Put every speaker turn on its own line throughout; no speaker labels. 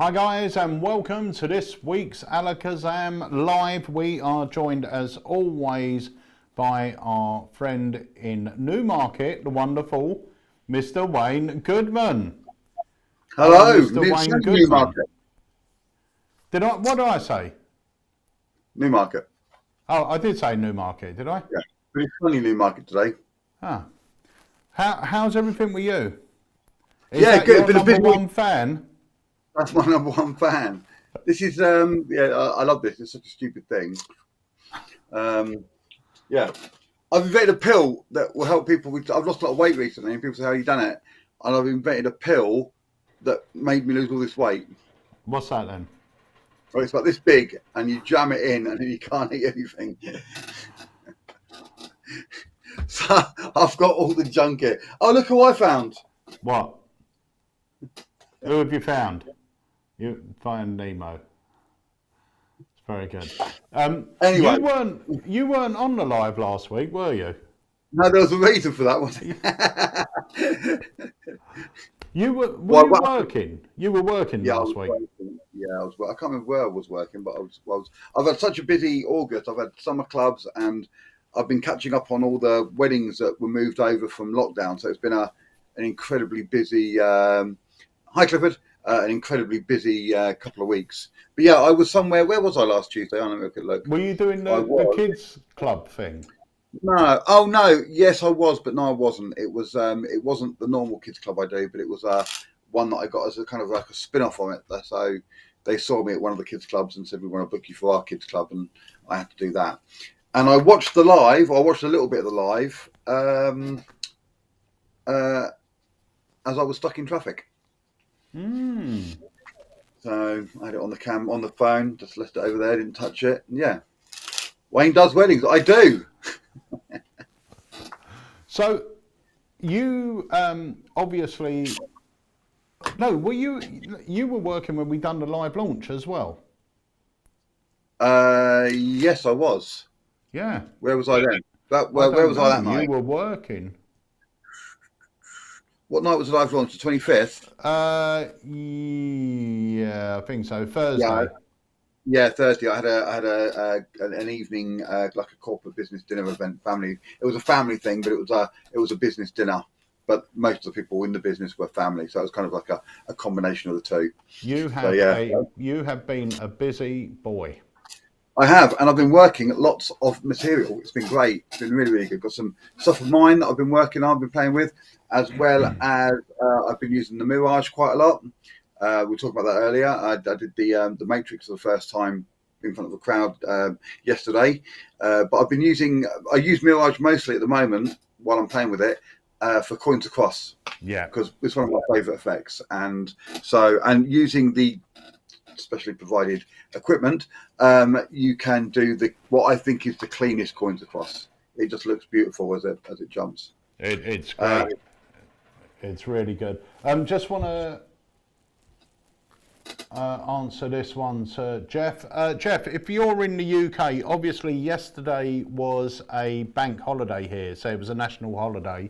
Hi guys, and welcome to this week's ALAKAZAM Live. We are joined as always by our friend in Newmarket, the wonderful Mr. Wayne Goodman.
Hello,
Mr. Wayne Goodman.
Newmarket.
What did I say?
Newmarket.
Oh, I did say Newmarket, did I?
Yeah, pretty funny Newmarket today.
Ah. How's everything with you? Is
Yeah,
that
good.
your
Been a
number
busy
one fan?
That's my number one fan. This is I love this. It's such a stupid thing. Yeah, I've invented a pill that will help people with. I've lost a lot of weight recently, and people say, "How you done it?" And I've invented a pill that made me lose all this weight.
What's that then?
Well, it's about this big, and you jam it in, and then you can't eat anything. So I've got all the junk here. Oh, look who I found.
What? Who have you found? You find Nemo. It's very good.
Anyway,
you weren't on the live last week, were you?
No, there was a reason for that one.
You were working? You were working last week.
Yeah, I was. I can't remember where I was working, but I was. I've had such a busy August. I've had summer clubs, and I've been catching up on all the weddings that were moved over from lockdown. So it's been an incredibly busy. Hi, Clifford. An incredibly busy couple of weeks. But yeah, I was somewhere. Where was I last Tuesday? I don't know. Look.
Were you doing the kids club thing?
No. Oh no. Yes, I was, but no, I wasn't. It was. It wasn't the normal kids club I do, but it was one that I got as a kind of like a spin-off on it. So they saw me at one of the kids clubs and said, "We want to book you for our kids club," and I had to do that. And I watched the live. I watched a little bit of the live as I was stuck in traffic. So I had it on the phone, just left it over there, didn't touch it. And yeah, Wayne does weddings. I do.
So you obviously were you were working when we done the live launch as well?
Yes, I was.
Yeah.
Where was I then? Where was I that night?
You were working.
What night was the live launch? The 25th?
Yeah, I think so. Thursday.
Yeah, Thursday. I had an evening like a corporate business dinner event. Family. It was a family thing, but it was a business dinner. But most of the people in the business were family, so it was kind of like a combination of the two.
You have you have been a busy boy.
I have, and I've been working lots of material. It's been great. It's been really, really good. Got some stuff of mine that I've been working on, I've been playing with, as well as I've been using the Mirage quite a lot. We talked about that earlier. I did the Matrix for the first time in front of a crowd yesterday. But I use Mirage mostly at the moment while I'm playing with it for coin to cross.
Yeah.
Because it's one of my favourite effects. And using the specially provided equipment, you can do what I think is the cleanest coin to cross. It just looks beautiful as it jumps.
It's great. It's really good. Just want to answer this one to Jeff. Jeff, if you're in the UK, obviously yesterday was a bank holiday here, so it was a national holiday.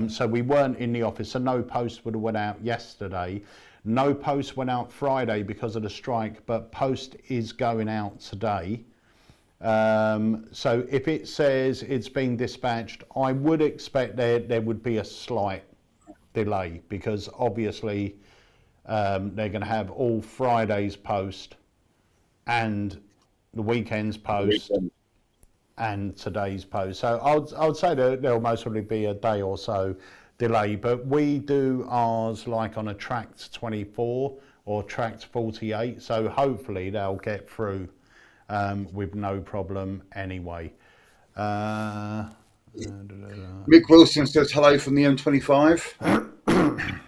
So we weren't in the office, so no post would have went out yesterday. No post went out Friday because of the strike, but post is going out today. So if it says it's being dispatched, I would expect there would be a slight delay because obviously they're going to have all Friday's post and the weekend's post and today's post. So I would say there'll most probably be a day or so delay, but we do ours like on a tracked 24 or tracked 48, so hopefully they'll get through with no problem anyway.
Mick Wilson says hello from the M25.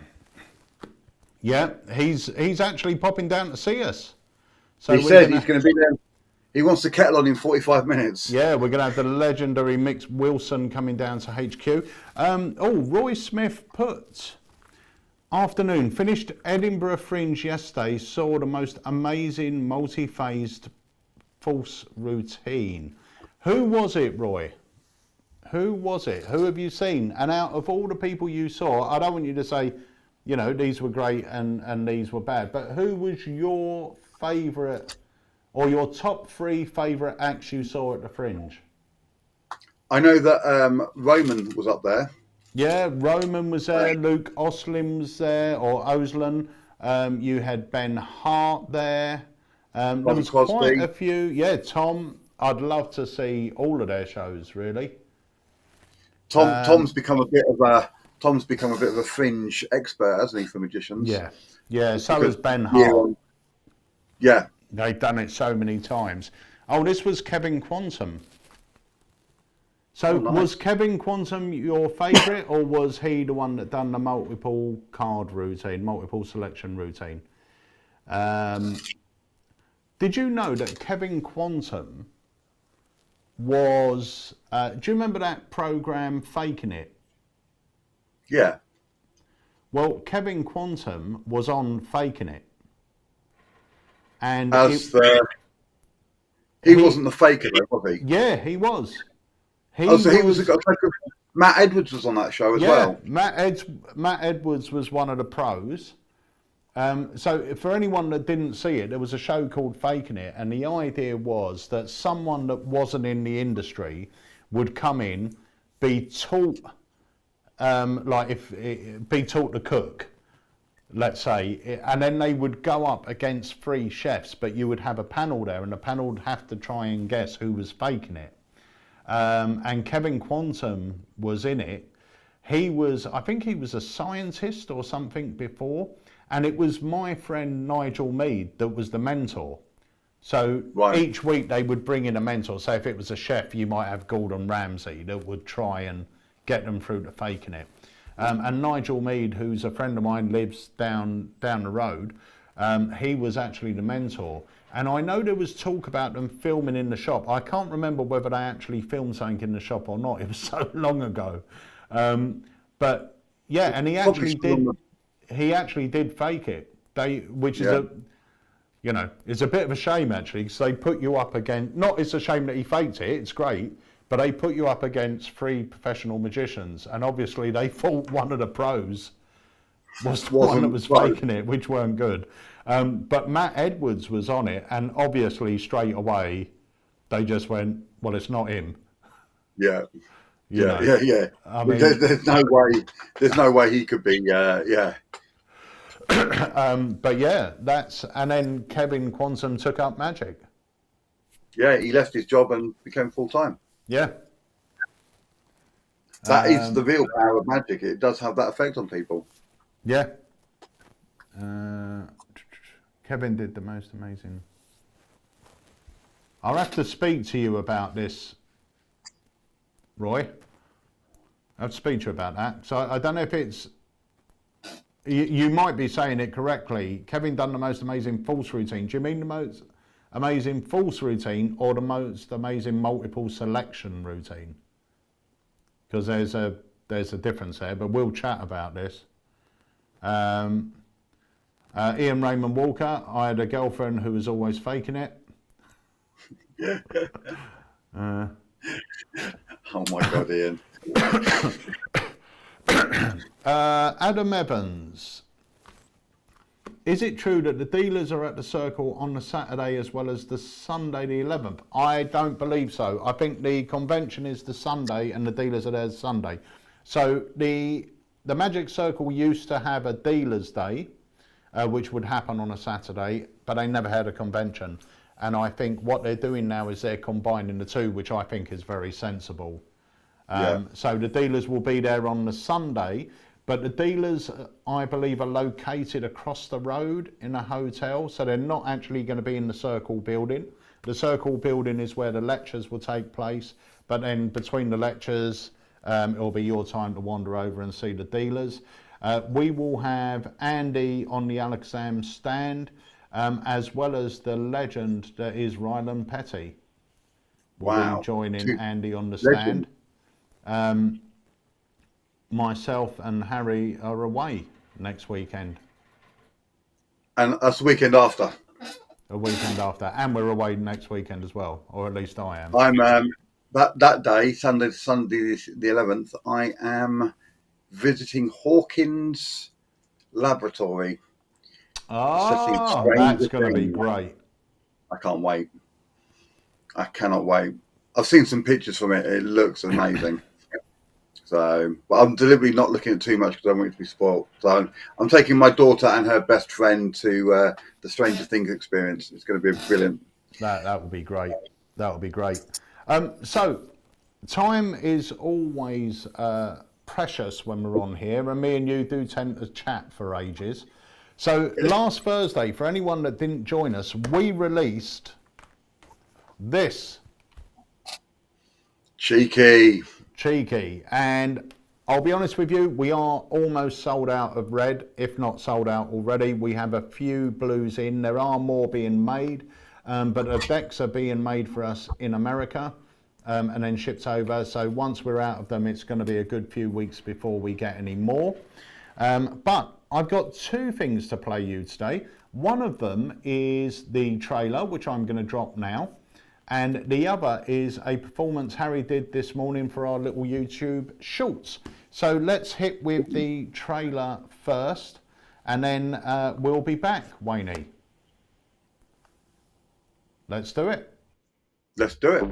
Yeah, he's actually popping down to see us. So
he said he's going to be there. He wants the kettle on in 45 minutes.
Yeah, we're going to have the legendary Mick Wilson coming down to HQ. Roy Smith put, afternoon, finished Edinburgh Fringe yesterday, saw the most amazing multi-phased false routine. Who was it, Roy? Who was it? Who have you seen? And out of all the people you saw, I don't want you to say, these were great and these were bad. But who was your favourite or your top 3 favourite acts you saw at the Fringe?
I know that Roman was up there.
Yeah, Roman was there, Luke Oslin was there, or Oslan. You had Ben Hart there. There was quite a few. Yeah, Tom. I'd love to see all of their shows, really.
Tom's become a bit of a Fringe expert, hasn't he, for magicians?
Yeah. So has Ben Hart.
Yeah,
they've done it so many times. Oh, this was Kevin Quantum. So
nice.
Was Kevin Quantum your favourite, or was he the one that done the multiple card routine, multiple selection routine? Did you know that Kevin Quantum was... do you remember that programme Faking It?
Yeah.
Well, Kevin Quantum was on Faking It. And
he wasn't the faker, though, was he?
Yeah, he was.
He was Matt Edwards was on that show as well.
Matt Edwards was one of the pros. So for anyone that didn't see it, there was a show called Faking It, and the idea was that someone that wasn't in the industry would come in, be taught, be taught to cook, let's say, and then they would go up against 3 chefs, but you would have a panel there, and the panel would have to try and guess who was faking it. And Kevin Quantum was in it. I think he was a scientist or something before, and it was my friend Nigel Mead that was the mentor. So each week they would bring in a mentor. So if it was a chef, you might have Gordon Ramsay that would try and get them through to faking it. And Nigel Mead, who's a friend of mine, lives down the road. He was actually the mentor. And I know there was talk about them filming in the shop. I can't remember whether they actually filmed something in the shop or not. It was so long ago. But yeah, and he actually did fake it. Which is it's a bit of a shame actually, because they put you up against, it's a shame that he faked it, it's great, but they put you up against 3 professional magicians, and obviously they thought one of the pros was the one that was faking it, which weren't good. But Matt Edwards was on it, and obviously straight away they just went, well, it's not him.
Yeah. I mean, there's no way he could be.
But yeah, and then Kevin Quantum took up magic.
Yeah, he left his job and became full time.
Yeah.
That is the real power of magic. It does have that effect on people.
Yeah. Kevin did the most amazing. I'll have to speak to you about this, Roy. I have to speak to you about that. So I don't know if it's... You might be saying it correctly. Kevin done the most amazing false routine. Do you mean the most amazing false routine or the most amazing multiple selection routine? Because there's a difference there, but we'll chat about this. Ian Raymond Walker, I had a girlfriend who was always faking it.
Oh my God, Ian.
Adam Evans, is it true that the dealers are at the Circle on the Saturday as well as the Sunday the 11th? I don't believe so. I think the convention is the Sunday and the dealers are there Sunday. So the Magic Circle used to have a dealers day, which would happen on a Saturday, but they never had a convention. And I think what they're doing now is they're combining the two, which I think is very sensible. So the dealers will be there on the Sunday, but the dealers, I believe, are located across the road in a hotel, so they're not actually going to be in the Circle building. The Circle building is where the lectures will take place, but then between the lectures, it'll be your time to wander over and see the dealers. We will have Andy on the ALAKAZAM stand, as well as the legend that is Ryland Petty. We'll be joining Andy on the stand. Myself and Harry are away next weekend.
And that's the weekend after.
A weekend after. And we're away next weekend as well, or at least I am.
I'm that day, Sunday the 11th, I am visiting Hawkins laboratory.
Oh, that's going to be great.
I can't wait. I cannot wait. I've seen some pictures from it. It looks amazing. So, but I'm deliberately not looking at too much because I don't want it to be spoiled. So I'm taking my daughter and her best friend to the Stranger Things experience. It's going to be brilliant.
That would be great. That would be great. So time is always precious when we're on here, and me and you do tend to chat for ages. So last Thursday, for anyone that didn't join us, we released this.
Cheeky.
And I'll be honest with you, we are almost sold out of red, if not sold out already. We have a few blues in. There are more being made, but the decks are being made for us in America and then shipped over. So once we're out of them, it's going to be a good few weeks before we get any more. But I've got two things to play you today. One of them is the trailer, which I'm going to drop now. And the other is a performance Harry did this morning for our little YouTube shorts. So let's hit with the trailer first, and then we'll be back, Wayne. Let's do it.
Let's do it.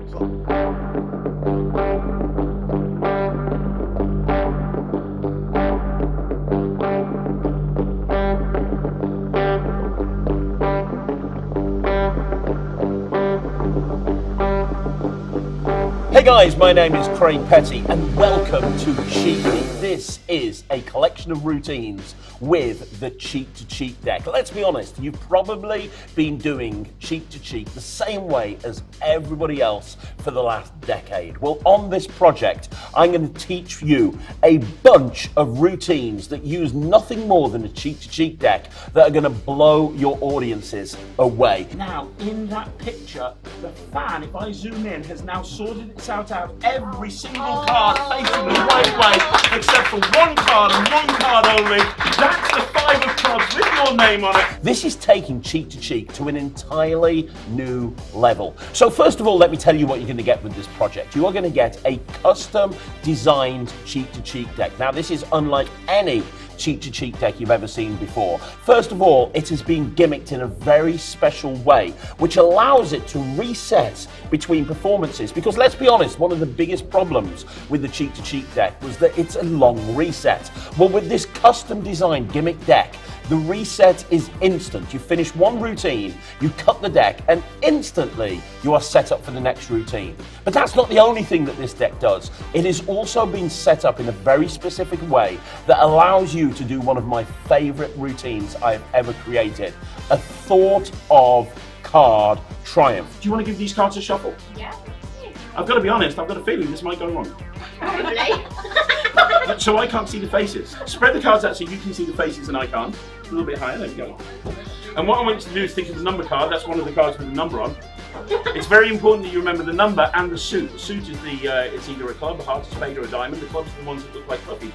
Hey guys, my name is Craig Petty and welcome to Cheeky. This is a collection of routines with the cheek to cheek deck. Let's be honest, you've probably been doing cheek to cheek the same way as everybody else for the last decade. Well, on this project, I'm going to teach you a bunch of routines that use nothing more than a cheek to cheek deck that are going to blow your audiences away. Now, in that picture, the fan, if I zoom in, has now sorted itself out every single card facing the right way, except for one card and one card only. That's the 5 of clubs with your name on it. This is taking cheek to cheek to an entirely new level. So first of all, let me tell you what you're going to get with this project. You are going to get a custom designed cheek to cheek deck. Now this is unlike any cheek to cheek deck you've ever seen before. First of all, it has been gimmicked in a very special way, which allows it to reset between performances. Because let's be honest, one of the biggest problems with the cheek to cheek deck was that it's a long reset. Well, with this custom designed gimmick deck, the reset is instant. You finish one routine, you cut the deck, and instantly you are set up for the next routine. But that's not the only thing that this deck does. It has also been set up in a very specific way that allows you to do one of my favorite routines I've ever created, a thought of card triumph. Do you want to give these cards a shuffle?
Yeah.
I've got to be honest, I've got a feeling this might go wrong.
Probably.
So I can't see the faces. Spread the cards out so you can see the faces and I can't. A little bit higher, there we go. And what I want you to do is think of the number card. That's one of the cards with the number on. It's very important that you remember the number and the suit. The suit is it's either a club, a heart, a spade, or a diamond. The clubs are the ones that look like puppy.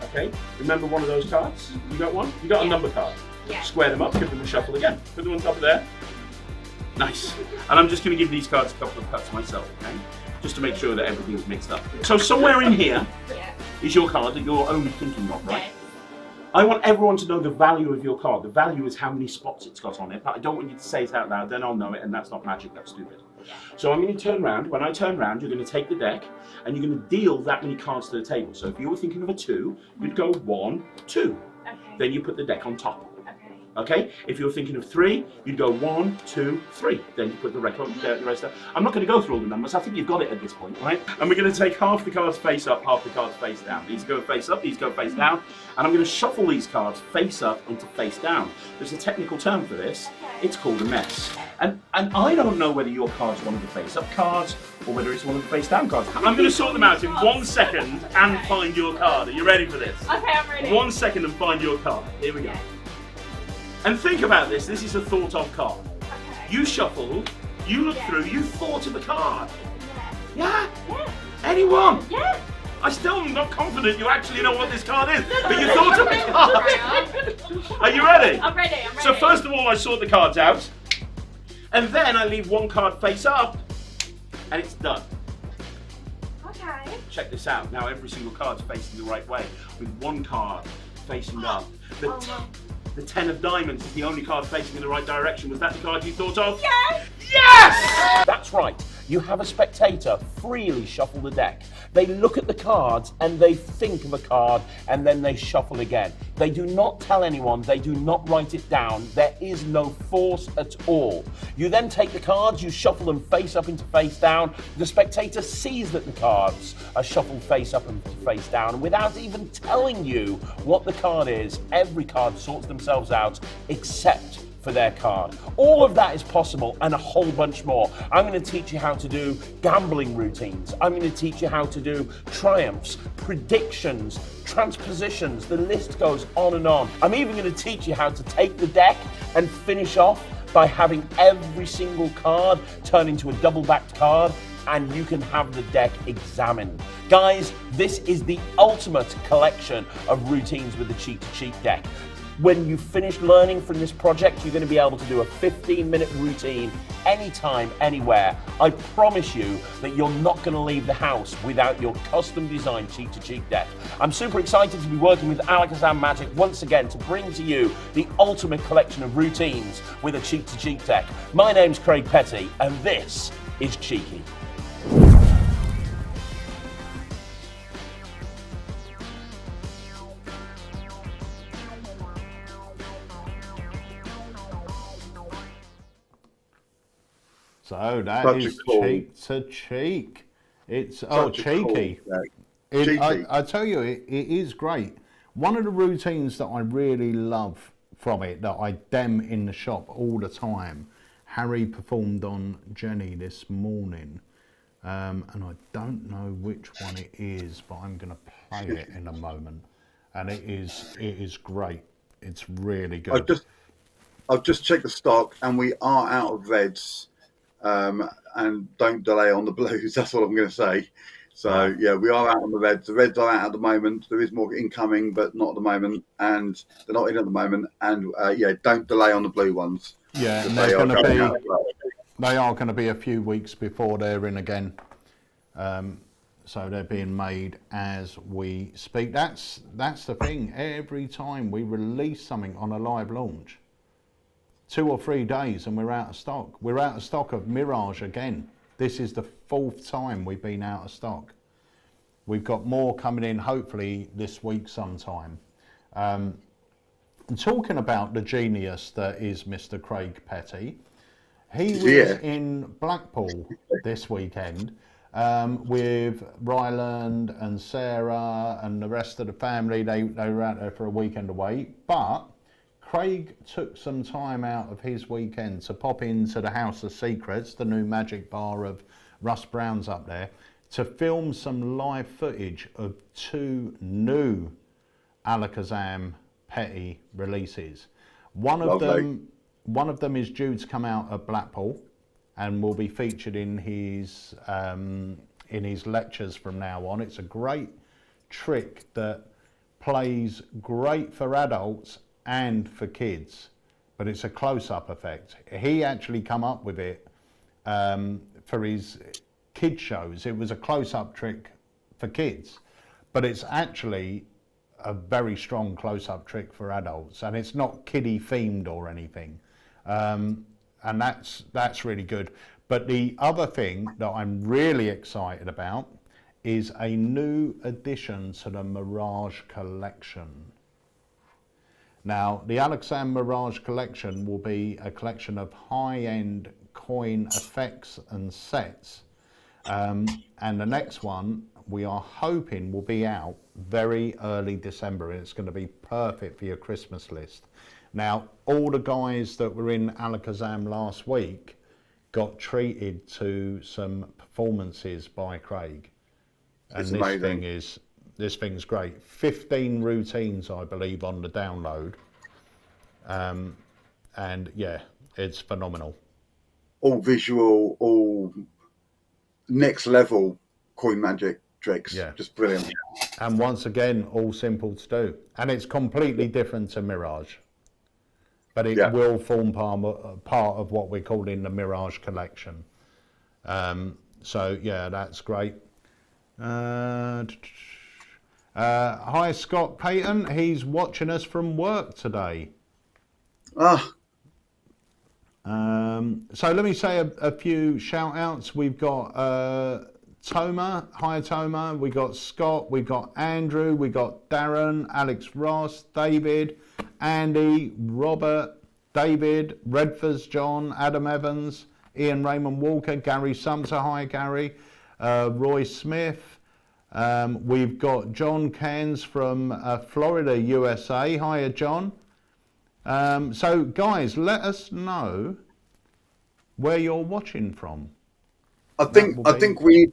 Okay, remember one of those cards? You got one? You got a number card.
Yeah.
Square them up, give them a shuffle again. Put them on top of there. Nice. And I'm just going to give these cards a couple of cuts myself, okay? Just to make sure that everything's mixed up. So somewhere in here is your card that you're only thinking of, right? I want everyone to know the value of your card. The value is how many spots it's got on it, but I don't want you to say it out loud, then I'll know it, and that's not magic, that's stupid. So I'm going to turn round. When I turn round, you're going to take the deck, and you're going to deal that many cards to the table. So if you were thinking of a 2, you'd go 1, 2.
Okay.
Then you put the deck on top.
Okay.
Okay? If you're thinking of 3, you'd go 1, 2, 3. Then you put the rest up. I'm not going to go through all the numbers. I think you've got it at this point, right? And we're going to take half the cards face up, half the cards face down. These go face up, these go face down. And I'm going to shuffle these cards face up into face down. There's a technical term for this. It's called a mess. And I don't know whether your card's one of the face up cards or whether it's one of the face down cards. I'm going to sort them out in 1 second and find your card. Are you ready for this?
Okay, I'm ready.
1 second and find your card. Here we go. And think about this, this is a thought of card.
Okay.
You shuffled, you looked through, you thought of a card.
Yeah.
Anyone?
Yeah.
I still am not confident you actually know what this card is, but you thought of a card. Are you ready?
I'm ready, I'm ready.
So first of all, I sort the cards out, and then I leave one card face up, and it's done.
Okay.
Check this out, now every single card's facing the right way, with one card facing up. The 10 of diamonds is the only card facing in the right direction. Was that the card you thought of?
Yes!
Yes! That's right. You have a spectator freely shuffle the deck. They look at the cards and they think of a card and then they shuffle again. They do not tell anyone, they do not write it down. There is no force at all. You then take the cards, you shuffle them face up into face down. The spectator sees that the cards are shuffled face up and face down. And without even telling you what the card is, every card sorts themselves out except for their card. All of that is possible and a whole bunch more. I'm going to teach you how to do gambling routines. I'm going to teach you how to do triumphs, predictions, transpositions. The list goes on and on. I'm even going to teach you how to take the deck and finish off by having every single card turn into a double-backed card, and you can have the deck examined. Guys, this is the ultimate collection of routines with the Cheat to Cheat deck. When you finish learning from this project, you're going to be able to do a 15-minute routine anytime, anywhere. I promise you that you're not going to leave the house without your custom-designed Cheat to Cheat deck. I'm super excited to be working with Alakazam Magic once again to bring to you the ultimate collection of routines with a Cheat to Cheat deck. My name's Craig Petty, and this is Cheeky.
So that
Such
is
a cool-
cheek to cheek. It's
Such a
cheeky.
cool deck.
It-
Cheeky.
I tell you, it is great. One of the routines that I really love from it, that I dem in the shop all the time, Harry performed on Jenny this morning, and I don't know which one it is, but I'm going to play it in a moment, and it is great. It's really good.
I've just checked the stock, and we are out of reds. And don't delay on the blues. That's what I'm going to say. So yeah, we are out on the reds. The reds are out at the moment. There is more incoming, but not at the moment, and they're not in at the moment. And yeah, don't delay on the blue ones.
Yeah, and
They are coming out.
they are going to be a few weeks before they're in again. So they're being made as we speak. That's the thing. Every time we release something on a live launch, 2 or 3 days and we're out of stock. We're out of stock of Mirage again. This is the 4th time we've been out of stock. We've got more coming in hopefully this week sometime. And talking about the genius that is Mr. Craig Petty, he was in Blackpool this weekend with Ryland and Sarah and the rest of the family. They were out there for a weekend away, but Craig took some time out of his weekend to pop into the House of Secrets, the new magic bar of Russ Brown's up there, to film some live footage of 2 new Alakazam Petty releases. One of them is due to come out at Blackpool and will be featured in his lectures from now on. It's a great trick that plays great for adults and for kids, but it's a close-up effect. He actually come up with it for his kid shows. It was a close-up trick for kids, but it's actually a very strong close-up trick for adults, and it's not kiddie themed or anything, and that's really good. But the other thing that I'm really excited about is a new addition to the Mirage collection. Now, the Alakazam Mirage collection will be a collection of high-end coin effects and sets. And the next one, we are hoping, will be out very early December, and it's going to be perfect for your Christmas list. Now, all the guys that were in Alakazam last week got treated to some performances by Craig. And
It's
this
amazing.
This thing's great. 15 routines, I believe, on the download. And yeah, it's phenomenal.
All visual, all next level coin magic tricks.
Yeah.
Just brilliant.
And once again, all simple to do. And it's completely different to Mirage. But it will form part of what we're calling the Mirage collection. So yeah, that's great. Hi, Scott Payton. He's watching us from work today.
Ah,
So let me say a few shout outs. We've got Toma. Hi, Toma. We got Scott. We got Andrew. We got Darren, Alex Ross, David, Andy, Robert, David, Redford's John, Adam Evans, Ian Raymond Walker, Gary Sumter. Hi, Gary. Roy Smith. We've got John Cairns from Florida, USA. Hiya, John. So, guys, let us know where you're watching from.
I think we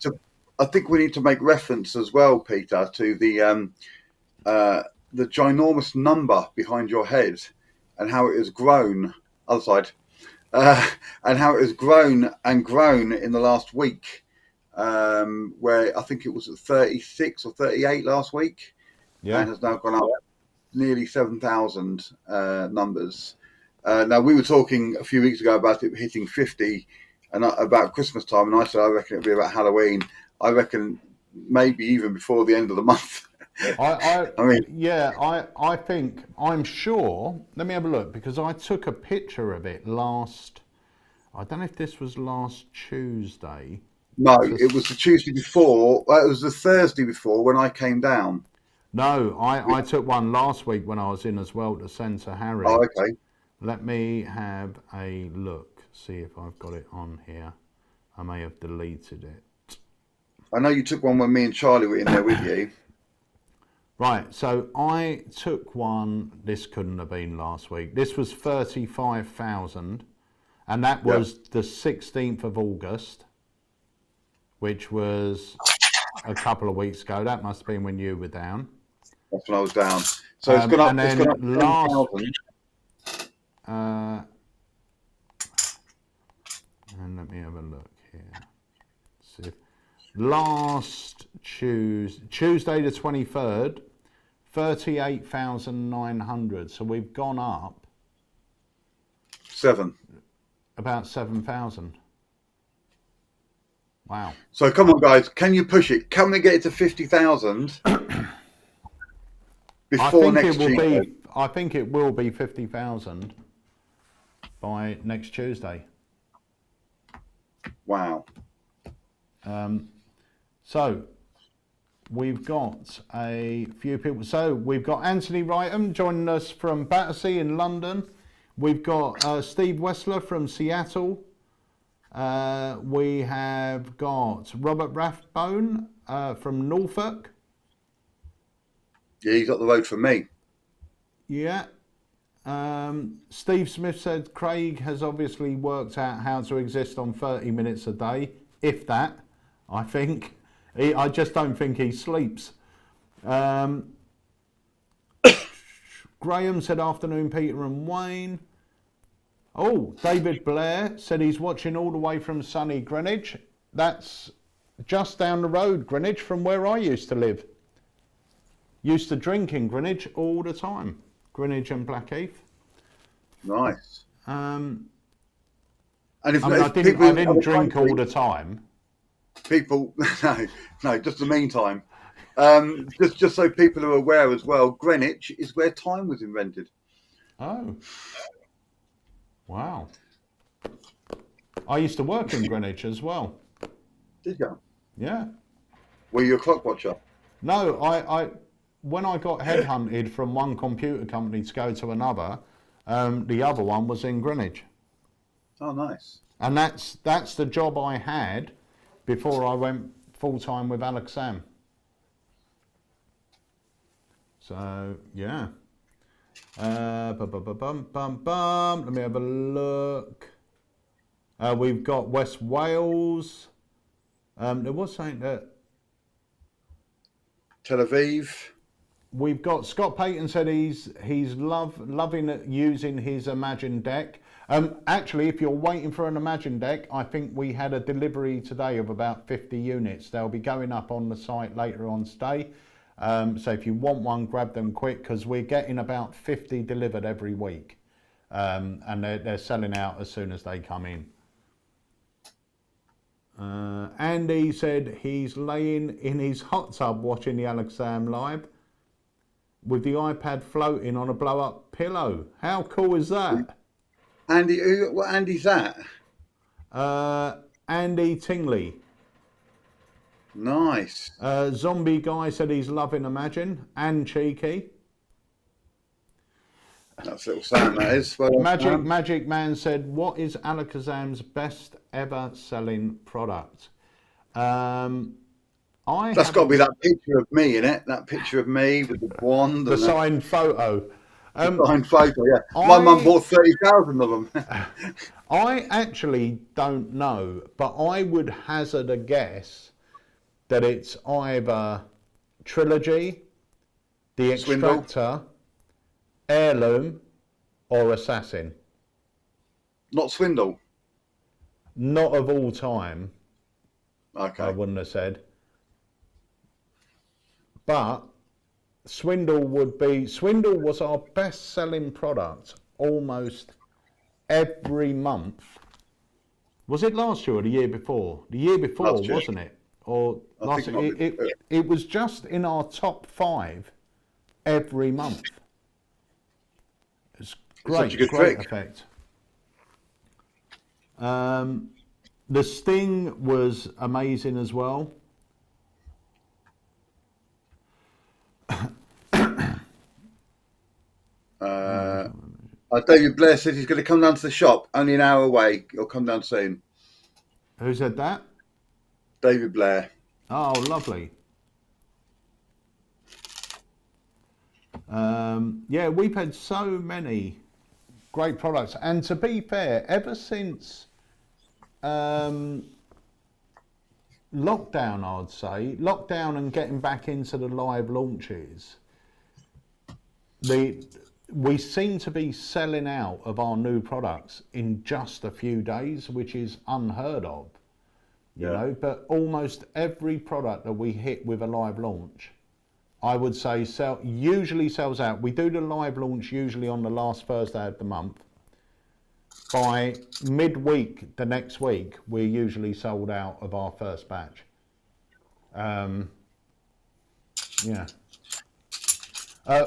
need to make reference as well, Peter, to the ginormous number behind your head and how it has grown. Other side, and how it has grown and grown in the last week. Where I think it was at 36 or 38 last week, and has now gone up nearly 7,000 numbers. Now we were talking a few weeks ago about it hitting 50, and about Christmas time, and I said I reckon it'll be about Halloween. I reckon maybe even before the end of the month.
I think, I'm sure, let me have a look, because I took a picture of it I don't know if this was last Tuesday.
No, it was the Tuesday before. It was the Thursday before when I came down.
No, I took one last week when I was in as well to send to Harry.
Oh, okay.
Let me have a look, see if I've got it on here. I may have deleted it.
I know you took one when me and Charlie were in there with you.
Right, so I took one, this couldn't have been last week. This was 35,000, and that was the 16th of August, which was a couple of weeks ago. That must have been when you were down.
That's when I was down. So it's gone up.
And then
it's gone up 10,000.
And let me have a look here. See if, last Tuesday the 23rd, 38,900. So we've gone up about 7,000. Wow.
So come on, guys. Can you push it? Can we get it to 50,000 before next Tuesday?
I think it will be 50,000 by next Tuesday.
Wow.
So we've got a few people. So we've got Anthony Wrighton joining us from Battersea in London. We've got Steve Wessler from Seattle. We have got Robert Rathbone from Norfolk.
Yeah, he's up the road from me.
Yeah. Steve Smith said Craig has obviously worked out how to exist on 30 minutes a day, if that, I think. I just don't think he sleeps. Graham said afternoon, Peter and Wayne. Oh, David Blair said he's watching all the way from sunny Greenwich. That's just down the road, Greenwich, from where I used to live. Used to drink in Greenwich all the time. Greenwich and Blackheath.
Nice.
And
if
I didn't drink all the time.
People, no, just the meantime. Just so people are aware as well, Greenwich is where time was invented.
Oh. Wow. I used to work in Greenwich as well.
Did you?
Yeah.
Were you a clock watcher?
No, I when I got headhunted from one computer company to go to another, the other one was in Greenwich.
Oh, nice.
And that's the job I had before I went full-time with AlakazamMagicUK. So, yeah. Let me have a look. We've got West Wales. There was something that...
Tel Aviv.
We've got Scott Payton said he's loving using his Imagine deck. Actually, if you're waiting for an Imagine deck, I think we had a delivery today of about 50 units. They'll be going up on the site later on today. So if you want one, grab them quick, because we're getting about 50 delivered every week. And they're selling out as soon as they come in. Andy said he's laying in his hot tub watching the Alakazam live with the iPad floating on a blow-up pillow. How cool is that?
Andy, what Andy's that?
Andy Tingley.
Nice.
Zombie Guy said he's loving Imagine and Cheeky.
That's a little sound, that is. Well,
Magic Man said, what is Alakazam's best ever selling product?
That's got to be that picture of me, innit? That picture of me with the wand.
The signed photo.
Signed photo, yeah. My mum bought 30,000 of them.
I actually don't know, but I would hazard a guess that it's either Trilogy, The Extractor, Heirloom, or Assassin.
Not Swindle?
Not of all time.
Okay.
I wouldn't have said. But Swindle was our best selling product almost every month. Was it last year or the year before? The year before, wasn't it? Or last year? It was just in our top 5 every month. It's great,
such a good
great
trick.
effect. The Sting was amazing as well.
David Blair said he's going to come down to the shop, only an hour away. He'll come down soon.
Who said that?
David Blair.
Oh, lovely. Yeah, we've had so many great products. And to be fair, ever since lockdown, I'd say, lockdown and getting back into the live launches, we seem to be selling out of our new products in just a few days, which is unheard of, you know, but almost every product that we hit with a live launch, I would say usually sells out. We do the live launch usually on the last Thursday of the month. By midweek the next week, we're usually sold out of our first batch. Yeah.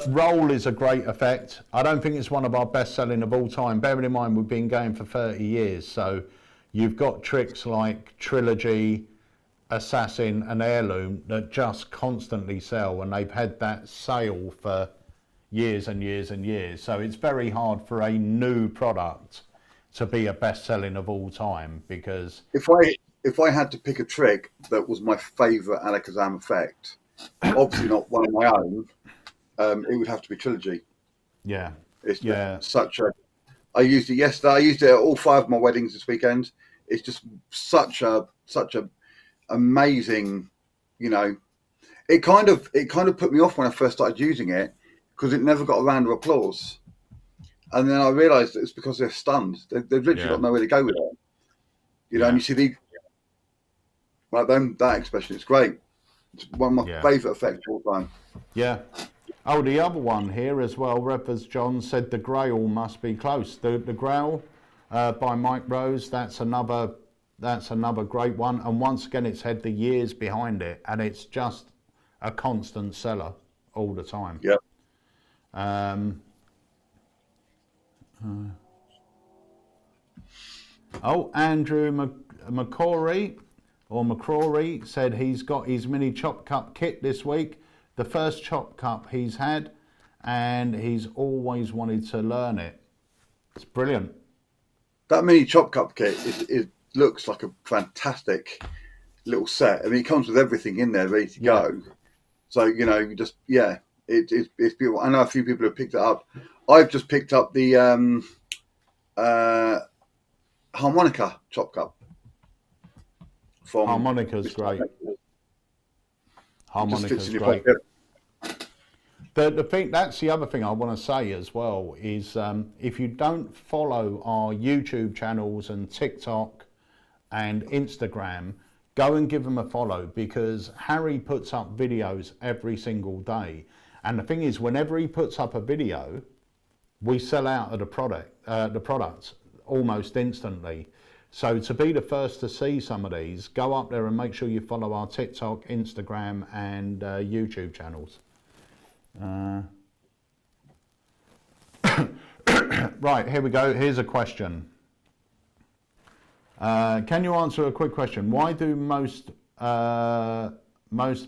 Roll is a great effect. I don't think it's one of our best selling of all time. Bearing in mind we've been going for 30 years, so you've got tricks like Trilogy, Assassin and Heirloom that just constantly sell, and they've had that sale for years and years and years. So it's very hard for a new product to be a best selling of all time, because
if I had to pick a trick that was my favourite Alakazam effect, obviously not one of my own, it would have to be Trilogy.
Yeah.
It's such a... I used it yesterday. I used it at all 5 of my weddings this weekend. It's just such a amazing, you know... It kind of put me off when I first started using it, because it never got a round of applause. And then I realised it's because they're stunned. They've literally got nowhere to go with it. You know, and you see the... Like that expression, it's great. It's one of my favourite effects of all time.
Yeah. Oh, the other one here as well, Revers John said the Grail must be close. The Grail by Mike Rose, that's another great one. And once again, it's had the years behind it, and it's just a constant seller all the time.
Yeah.
Andrew McCrory said he's got his mini chop cup kit this week. The first chop cup he's had, and he's always wanted to learn it. It's brilliant.
That mini chop cup kit it looks like a fantastic little set. I mean, it comes with everything in there ready to go. So, you know, you just, it's beautiful. I know a few people have picked it up. I've just picked up the harmonica chop cup.
Harmonica's great. Harmonica's great. The thing, that's the other thing I want to say as well, is if you don't follow our YouTube channels and TikTok and Instagram, go and give them a follow, because Harry puts up videos every single day. And the thing is, whenever he puts up a video, we sell out of the products almost instantly. So to be the first to see some of these, go up there and make sure you follow our TikTok, Instagram and YouTube channels. Right, here we go. Here's a question. Can you answer a quick question? Why do most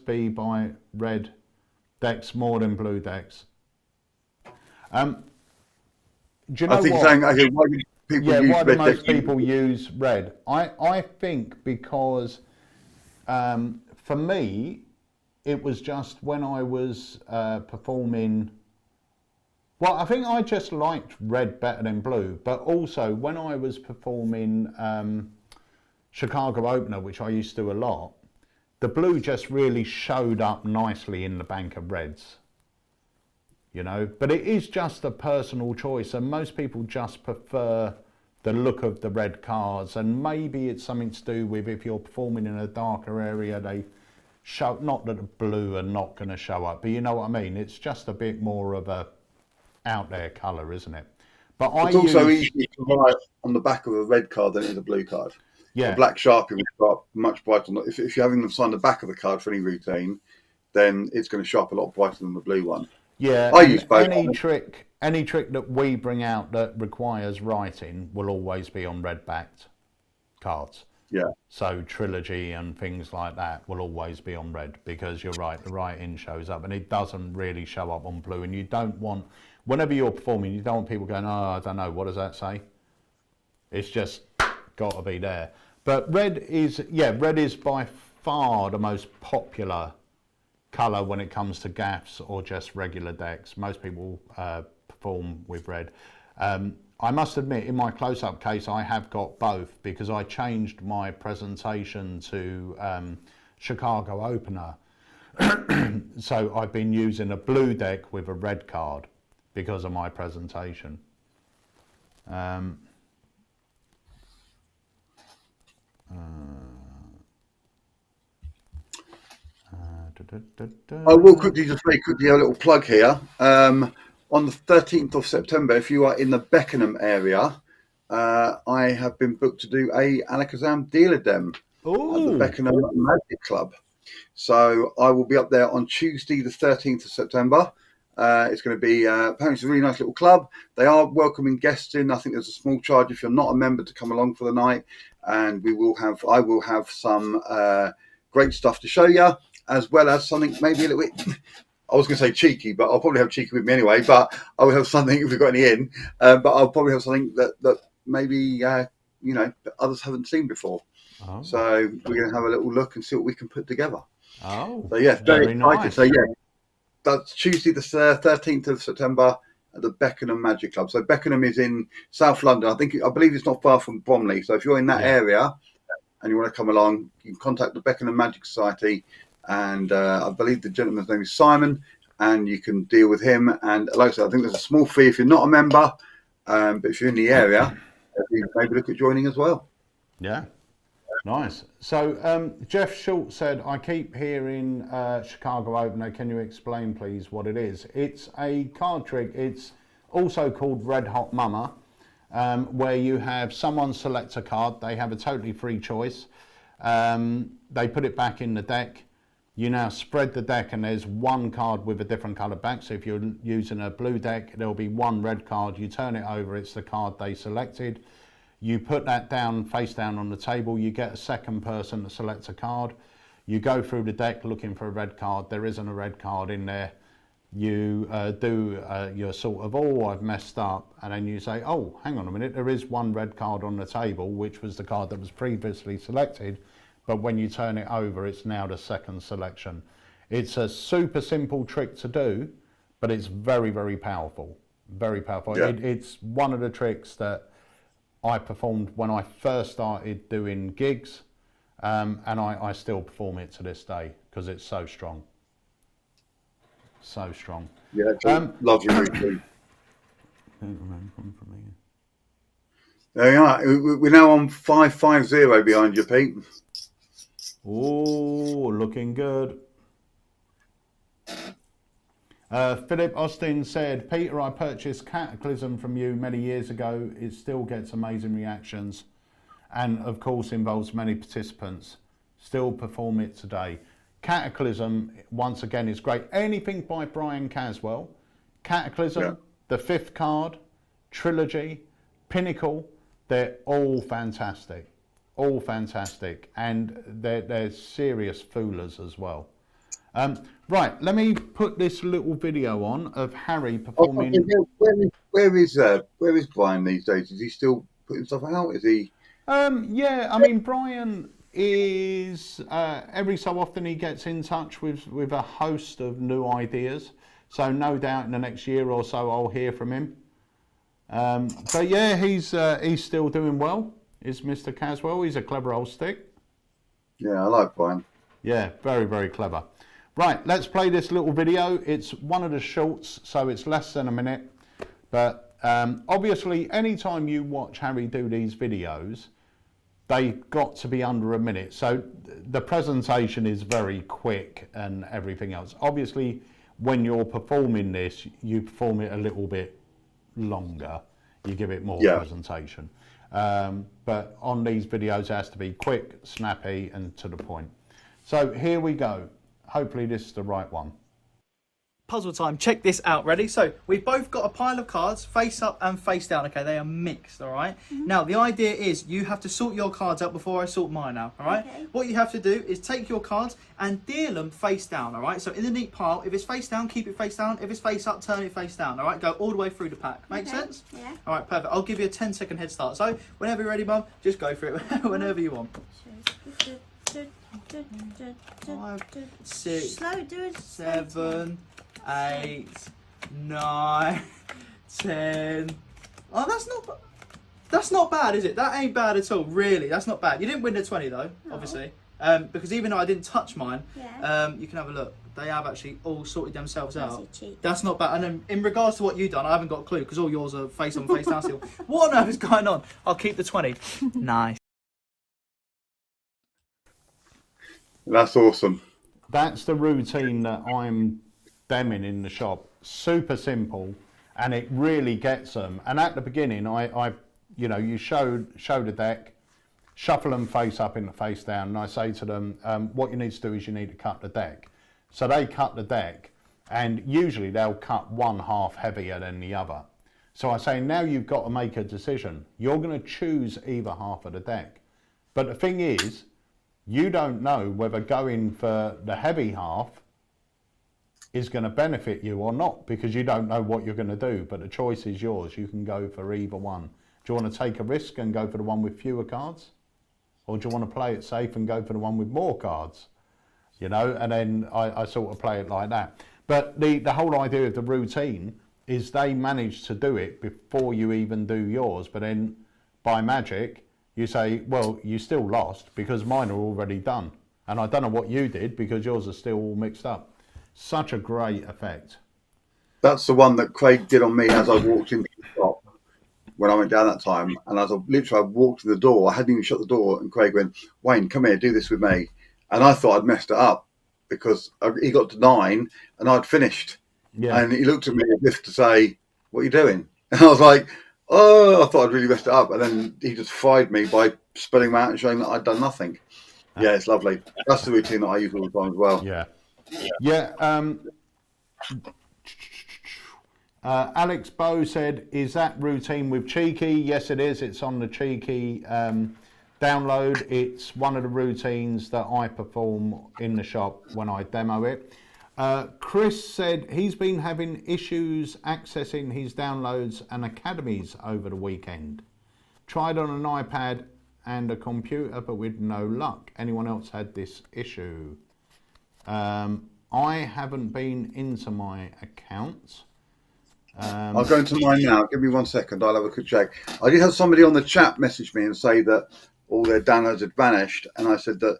B buy red decks more than blue decks? Do you know
I think
what?
saying, okay, why do people use
Why do
red
most
decks?
people use red? I think because for me, it was just when I was performing. Well, I think I just liked red better than blue, but also when I was performing Chicago Opener, which I used to do a lot, the blue just really showed up nicely in the bank of reds, you know. But it is just a personal choice, and most people just prefer the look of the red cards, and maybe it's something to do with if you're performing in a darker area, they show, not that the blue are not going to show up, but you know what I mean. It's just a bit more of a out there colour, isn't it? But
It's also easier to write on the back of a red card than it is a blue card.
Yeah.
A black Sharpie will show up much brighter. If you're having them sign the back of the card for any routine, then it's going to show up a lot brighter than the blue one.
Yeah,
I use both.
Any trick that we bring out that requires writing will always be on red backed cards.
Yeah.
So trilogy and things like that will always be on red, because you're right, the writing shows up and it doesn't really show up on blue. And you don't want, whenever you're performing, you don't want people going, oh, I don't know, what does that say? It's just got to be there. But red is by far the most popular colour when it comes to gaffs or just regular decks. Most people perform with red. I must admit, in my close-up case, I have got both, because I changed my presentation to Chicago Opener. So I've been using a blue deck with a red card because of my presentation.
I will quickly just very quickly a little plug here. On the 13th of September, if you are in the Beckenham area, I have been booked to do a ALAKAZAM dealer dem at the Beckenham Magic Club. So I will be up there on Tuesday, the 13th of September. It's going to be apparently it's a really nice little club. They are welcoming guests in. I think there's a small charge if you're not a member to come along for the night, and I will have some great stuff to show you, as well as something maybe a little bit. I was going to say cheeky, but I'll probably have cheeky with me anyway. But I will have something if we've got any in. But I'll probably have something that maybe others haven't seen before. Oh. So we're going to have a little look and see what we can put together.
Oh,
so yeah, very excited.
Nice.
So yeah, that's Tuesday the 13th of September at the Beckenham Magic Club. So Beckenham is in South London. I believe it's not far from Bromley. So if you're in that area and you want to come along, you can contact the Beckenham Magic Society. And I believe the gentleman's name is Simon, and you can deal with him. And like I said, I think there's a small fee if you're not a member, but if you're in the area, maybe look at joining as well.
Yeah, nice. So Jeff Schultz said, I keep hearing Chicago Opener. Can you explain, please, what it is? It's a card trick. It's also called Red Hot Mama, where you have someone select a card. They have a totally free choice. They put it back in the deck. You now spread the deck, and there's one card with a different colour back. So if you're using a blue deck, there'll be one red card. You turn it over, it's the card they selected. You put that down, face down on the table. You get a second person to select a card. You go through the deck looking for a red card. There isn't a red card in there. You do your sort of, oh, I've messed up. And then you say, oh, hang on a minute. There is one red card on the table, which was the card that was previously selected. But when you turn it over, it's now the second selection. It's a super simple trick to do, but it's very, very powerful. Very powerful. Yeah. It's one of the tricks that I performed when I first started doing gigs, and I still perform it to this day because it's so strong. So strong.
Yeah, love your routine. There you are. We're now on 550 behind you, Pete.
Oh, looking good. Philip Austin said, Peter, I purchased Cataclysm from you many years ago. It still gets amazing reactions. and of course involves many participants, still perform it today. Cataclysm, once again, is great. Anything by Brian Caswell, Cataclysm, the 5th card, Trilogy, Pinnacle, they're all fantastic. All fantastic, and they're serious foolers as well. Right, let me put this little video on of Harry performing.
Where is Brian these days? Is he still putting stuff out? Is he?
Yeah, I mean, Brian is every so often he gets in touch with a host of new ideas. So no doubt in the next year or so I'll hear from him. But yeah, he's still doing well. Is Mr. Caswell? He's a clever old stick.
Yeah, I like Brian.
Yeah, very, very clever. Right, let's play this little video. It's one of the shorts, so it's less than a minute. But obviously, anytime you watch Harry do these videos, they've got to be under a minute. So the presentation is very quick and everything else. Obviously, when you're performing this, you perform it a little bit longer. You give it more presentation. But on these videos, it has to be quick, snappy, and to the point. So here we go. Hopefully this is the right one.
Puzzle time. Check this out. Ready? So we've both got a pile of cards, face up and face down. Okay, they are mixed. All right. Now the idea is you have to sort your cards out before I sort mine out. All right. Okay. What you have to do is take your cards and deal them face down. All right. So in the neat pile, if it's face down, keep it face down. If it's face up, turn it face down. All right. Go all the way through the pack. Make sense?
Yeah.
All right. Perfect. I'll give you a 10-second head start. So whenever you're ready, Mum, just go for it. Whenever you want. 5, 6, 7, 8, 9, 10. Oh, that's not bad, is it? That ain't bad at all, really. That's not bad. You didn't win the 20 though, obviously, because even though I didn't touch mine, you can have a look. They have actually all sorted themselves out. That's not bad. And then in regards to what you've done, I haven't got a clue because all yours are face on, face down still. What on earth is going on? I'll keep the 20. Nice.
That's awesome.
That's the routine that I'm demming in the shop. Super simple, and it really gets them. And at the beginning, you show the deck, shuffle them face up and face down, and I say to them, what you need to do is you need to cut the deck. So they cut the deck, and usually they'll cut one half heavier than the other. So I say, now you've got to make a decision. You're going to choose either half of the deck. But the thing is, you don't know whether going for the heavy half is going to benefit you or not, because you don't know what you're going to do, but the choice is yours. You can go for either one. Do you want to take a risk and go for the one with fewer cards? Or do you want to play it safe and go for the one with more cards? You know, and then I sort of play it like that. But the whole idea of the routine is they manage to do it before you even do yours, but then by magic, you say, well, you still lost because mine are already done. And I don't know what you did because yours are still all mixed up. Such a great effect.
That's the one that Craig did on me as I walked into the shop when I went down that time. And as I walked to the door, I hadn't even shut the door, and Craig went, Wayne, come here, do this with me. And I thought I'd messed it up because he got to 9 and I'd finished. Yeah. And he looked at me as if to say, what are you doing? And I was like, oh, I thought I'd really messed it up. And then he just fried me by spelling them out and showing that I'd done nothing. Yeah, it's lovely. That's the routine that I use all the time as well.
Yeah. Yeah. Alex Bow said, is that routine with Cheeky? Yes, it is. It's on the Cheeky download. It's one of the routines that I perform in the shop when I demo it. Chris said he's been having issues accessing his downloads and academies over the weekend. Tried on an iPad and a computer, but with no luck. Anyone else had this issue? I haven't been into my account.
I'll go into mine now. Give me 1 second. I'll have a quick check. I did have somebody on the chat message me and say that all their downloads had vanished. And I said that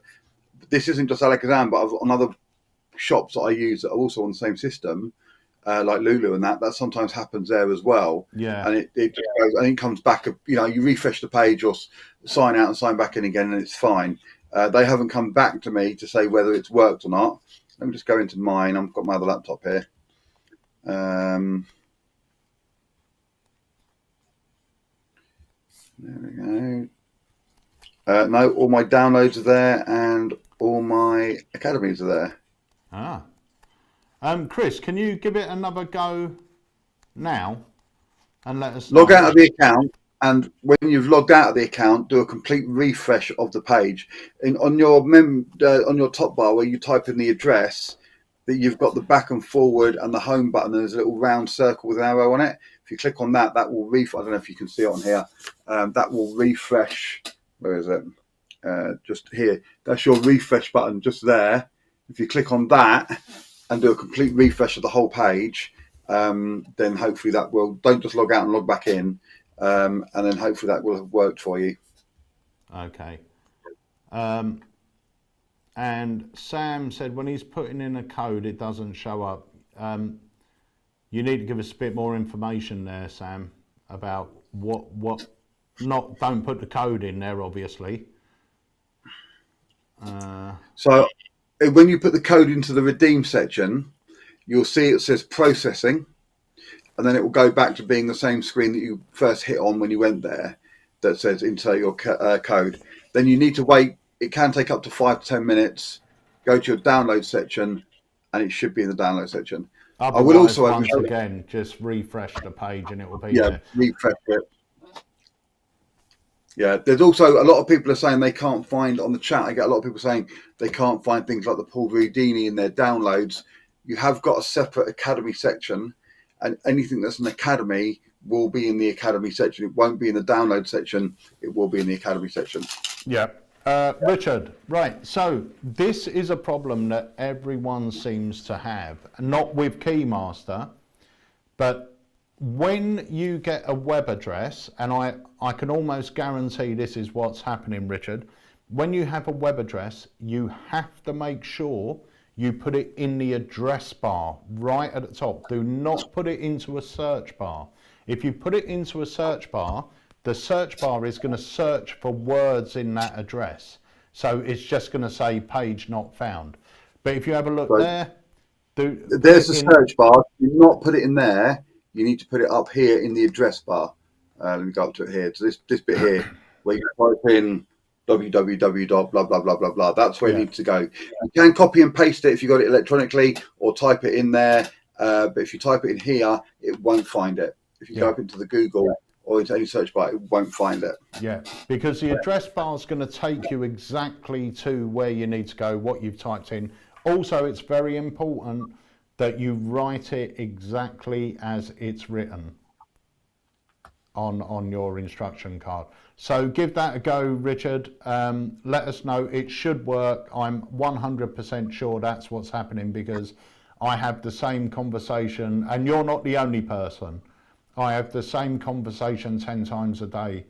this isn't just AlakazamM, but on other shops that I use that are also on the same system, like Lulu and that sometimes happens there as well. Yeah. And it just goes, and it comes back, you refresh the page or sign out and sign back in again and it's fine. They haven't come back to me to say whether it's worked or not. Let me just go into mine. I've got my other laptop here. There we go. No, all my downloads are there and all my academies are there.
Ah. Chris, can you give it another go now and let us
Log
know?
out of the account, and when you've logged out of the account, do a complete refresh of the page. On your top bar where you type in the address, that you've got the back and forward and the home button. There's a little round circle with an arrow on it. If you click on that, that will refresh. I don't know if you can see it on here. That will refresh. Where is it? Just here. That's your refresh button just there. If you click on that and do a complete refresh of the whole page, then hopefully that will, don't just log out and log back in, and then hopefully that will have worked for you.
Okay. And Sam said when he's putting in a code, it doesn't show up. You need to give us a bit more information there, Sam, about don't put the code in there, obviously.
So when you put the code into the redeem section, you'll see it says processing, and then it will go back to being the same screen that you first hit on when you went there that says insert your code. Then you need to wait. It can take up to 5 to 10 minutes. Go to your download section, and it should be in the download section.
Otherwise,
I will also
once again just refresh the page and it will be there.
Refresh it. Yeah, there's also a lot of people are saying they can't find on the chat. I get a lot of people saying they can't find things like the Paul Rudini in their downloads. You have got a separate academy section, and anything that's an academy will be in the academy section. It won't be in the download section. It will be in the academy section.
Yeah. Richard, right. So this is a problem that everyone seems to have, not with Keymaster, but when you get a web address, and I can almost guarantee this is what's happening, Richard. When you have a web address, you have to make sure you put it in the address bar right at the top. Do not put it into a search bar. If you put it into a search bar, the search bar is going to search for words in that address. So it's just going to say page not found. But if you have a look there,
there's the search bar. Do not put it in there. You need to put it up here in the address bar. Let me go up to it here. So this bit here, where you type in www. blah, blah, blah, blah, blah. That's where you need to go. You can copy and paste it if you got it electronically, or type it in there. But if you type it in here, it won't find it. If you go up into the Google or into any search bar, it won't find it.
Yeah, because the address bar is going to take you exactly to where you need to go, what you've typed in. Also, it's very important that you write it exactly as it's written on your instruction card. So give that a go, Richard. Let us know. It should work. I'm 100% sure that's what's happening, because I have the same conversation, and you're not the only person. I have the same conversation 10 times a day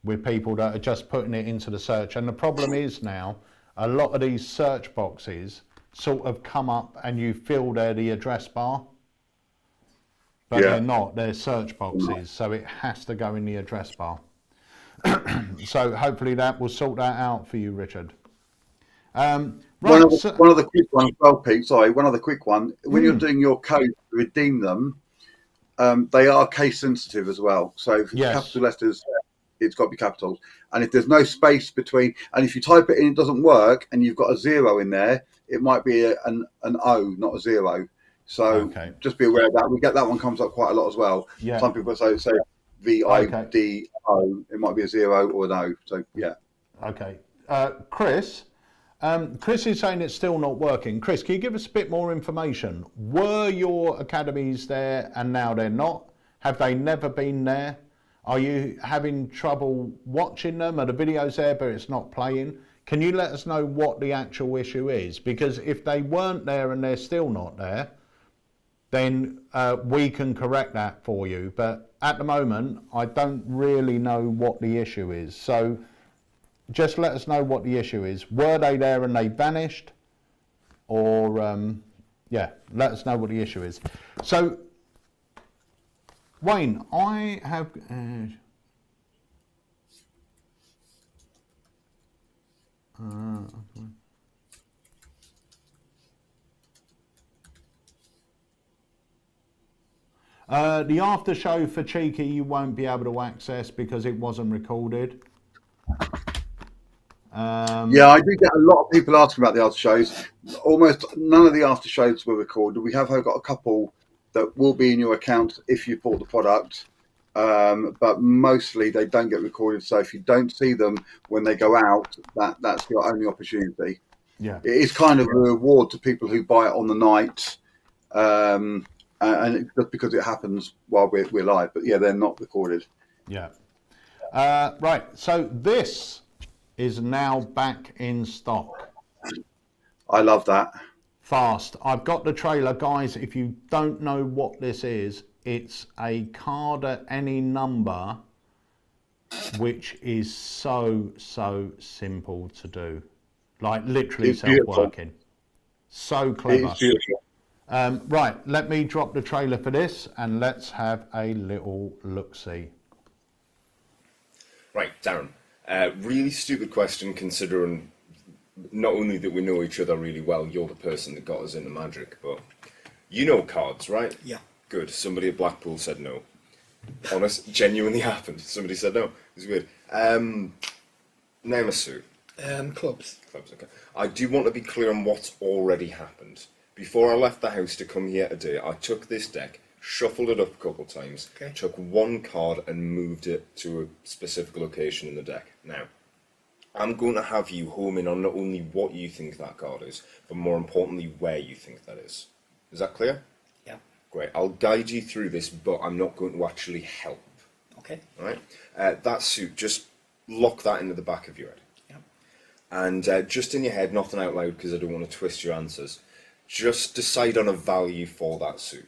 with people that are just putting it into the search. And the problem is now, a lot of these search boxes sort of come up and you fill there the address bar, but they're not, they're search boxes, so it has to go in the address bar. So hopefully that will sort that out for you, Richard. Right,
one other quick one as well, Pete. Sorry, one other quick one. When you're doing your code to redeem them, they are case sensitive as well. So if it's capital letters, it's got to be capitals. And if there's no space between, and if you type it in, it doesn't work, and you've got a 0 in there, it might be an O, not a 0. So just be aware of that. We get that one comes up quite a lot as well. Yeah. Some people say VIDO. It might be a 0 or an O. So yeah.
Okay. Chris. Chris is saying it's still not working. Chris, can you give us a bit more information? Were your academies there and now they're not? Have they never been there? Are you having trouble watching them? Are the videos there but it's not playing? Can you let us know what the actual issue is? Because if they weren't there and they're still not there, then we can correct that for you. But at the moment, I don't really know what the issue is. So just let us know what the issue is. Were they there and they vanished? Or, let us know what the issue is. So, Wayne, I have... the after show for Cheeky you won't be able to access because it wasn't recorded.
Yeah, I do get a lot of people asking about the after shows. Almost none of the after shows were recorded. We have got a couple that will be in your account if you bought the product, but mostly they don't get recorded. So if you don't see them when they go out, that's your only opportunity.
Yeah.
It is kind of a reward to people who buy it on the night, and just because it happens while we're live. But yeah, they're not recorded.
Yeah. Right. So this is now back in stock.
I love that.
Fast. I've got the trailer, guys. If you don't know what this is, it's a card at any number, which is so simple to do. Like literally
It's beautiful.
self-working. So clever.
It's beautiful.
Right, let me drop the trailer for this and let's have a little look-see.
Right, Darren. Really stupid question, considering not only that we know each other really well, you're the person that got us into magic, but you know cards, right?
Yeah.
Good. Somebody at Blackpool said no. Honest, genuinely happened. Somebody said no. It's weird. Name a suit.
Clubs.
Clubs, okay. I do want to be clear on what's already happened. Before I left the house to come here today, I took this deck, shuffled it up a couple of times,
Okay.
took one card and moved it to a specific location in the deck. Now, I'm going to have you home in on not only what you think that card is, but more importantly, where you think that is. Is that clear?
Yeah.
Great. I'll guide you through this, but I'm not going to actually help.
Okay.
All right? That suit, just lock that into the back of your head.
Yeah.
And just in your head, nothing out loud because I don't want to twist your answers. Just decide on a value for that suit.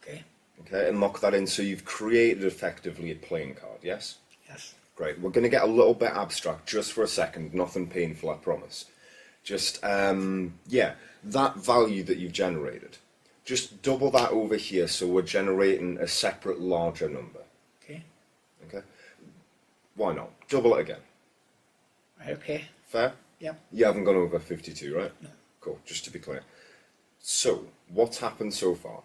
Okay.
Okay, and lock that in so you've created effectively a playing card, yes?
Yes.
Great. We're going to get a little bit abstract just for a second, nothing painful, I promise. Just, yeah, that value that you've generated, just double that over here so we're generating a separate larger number.
Okay.
Okay? Why not? Double it again.
Okay.
Fair?
Yeah.
You haven't gone over 52, right?
No.
Cool, just to be clear. So, what's happened so far?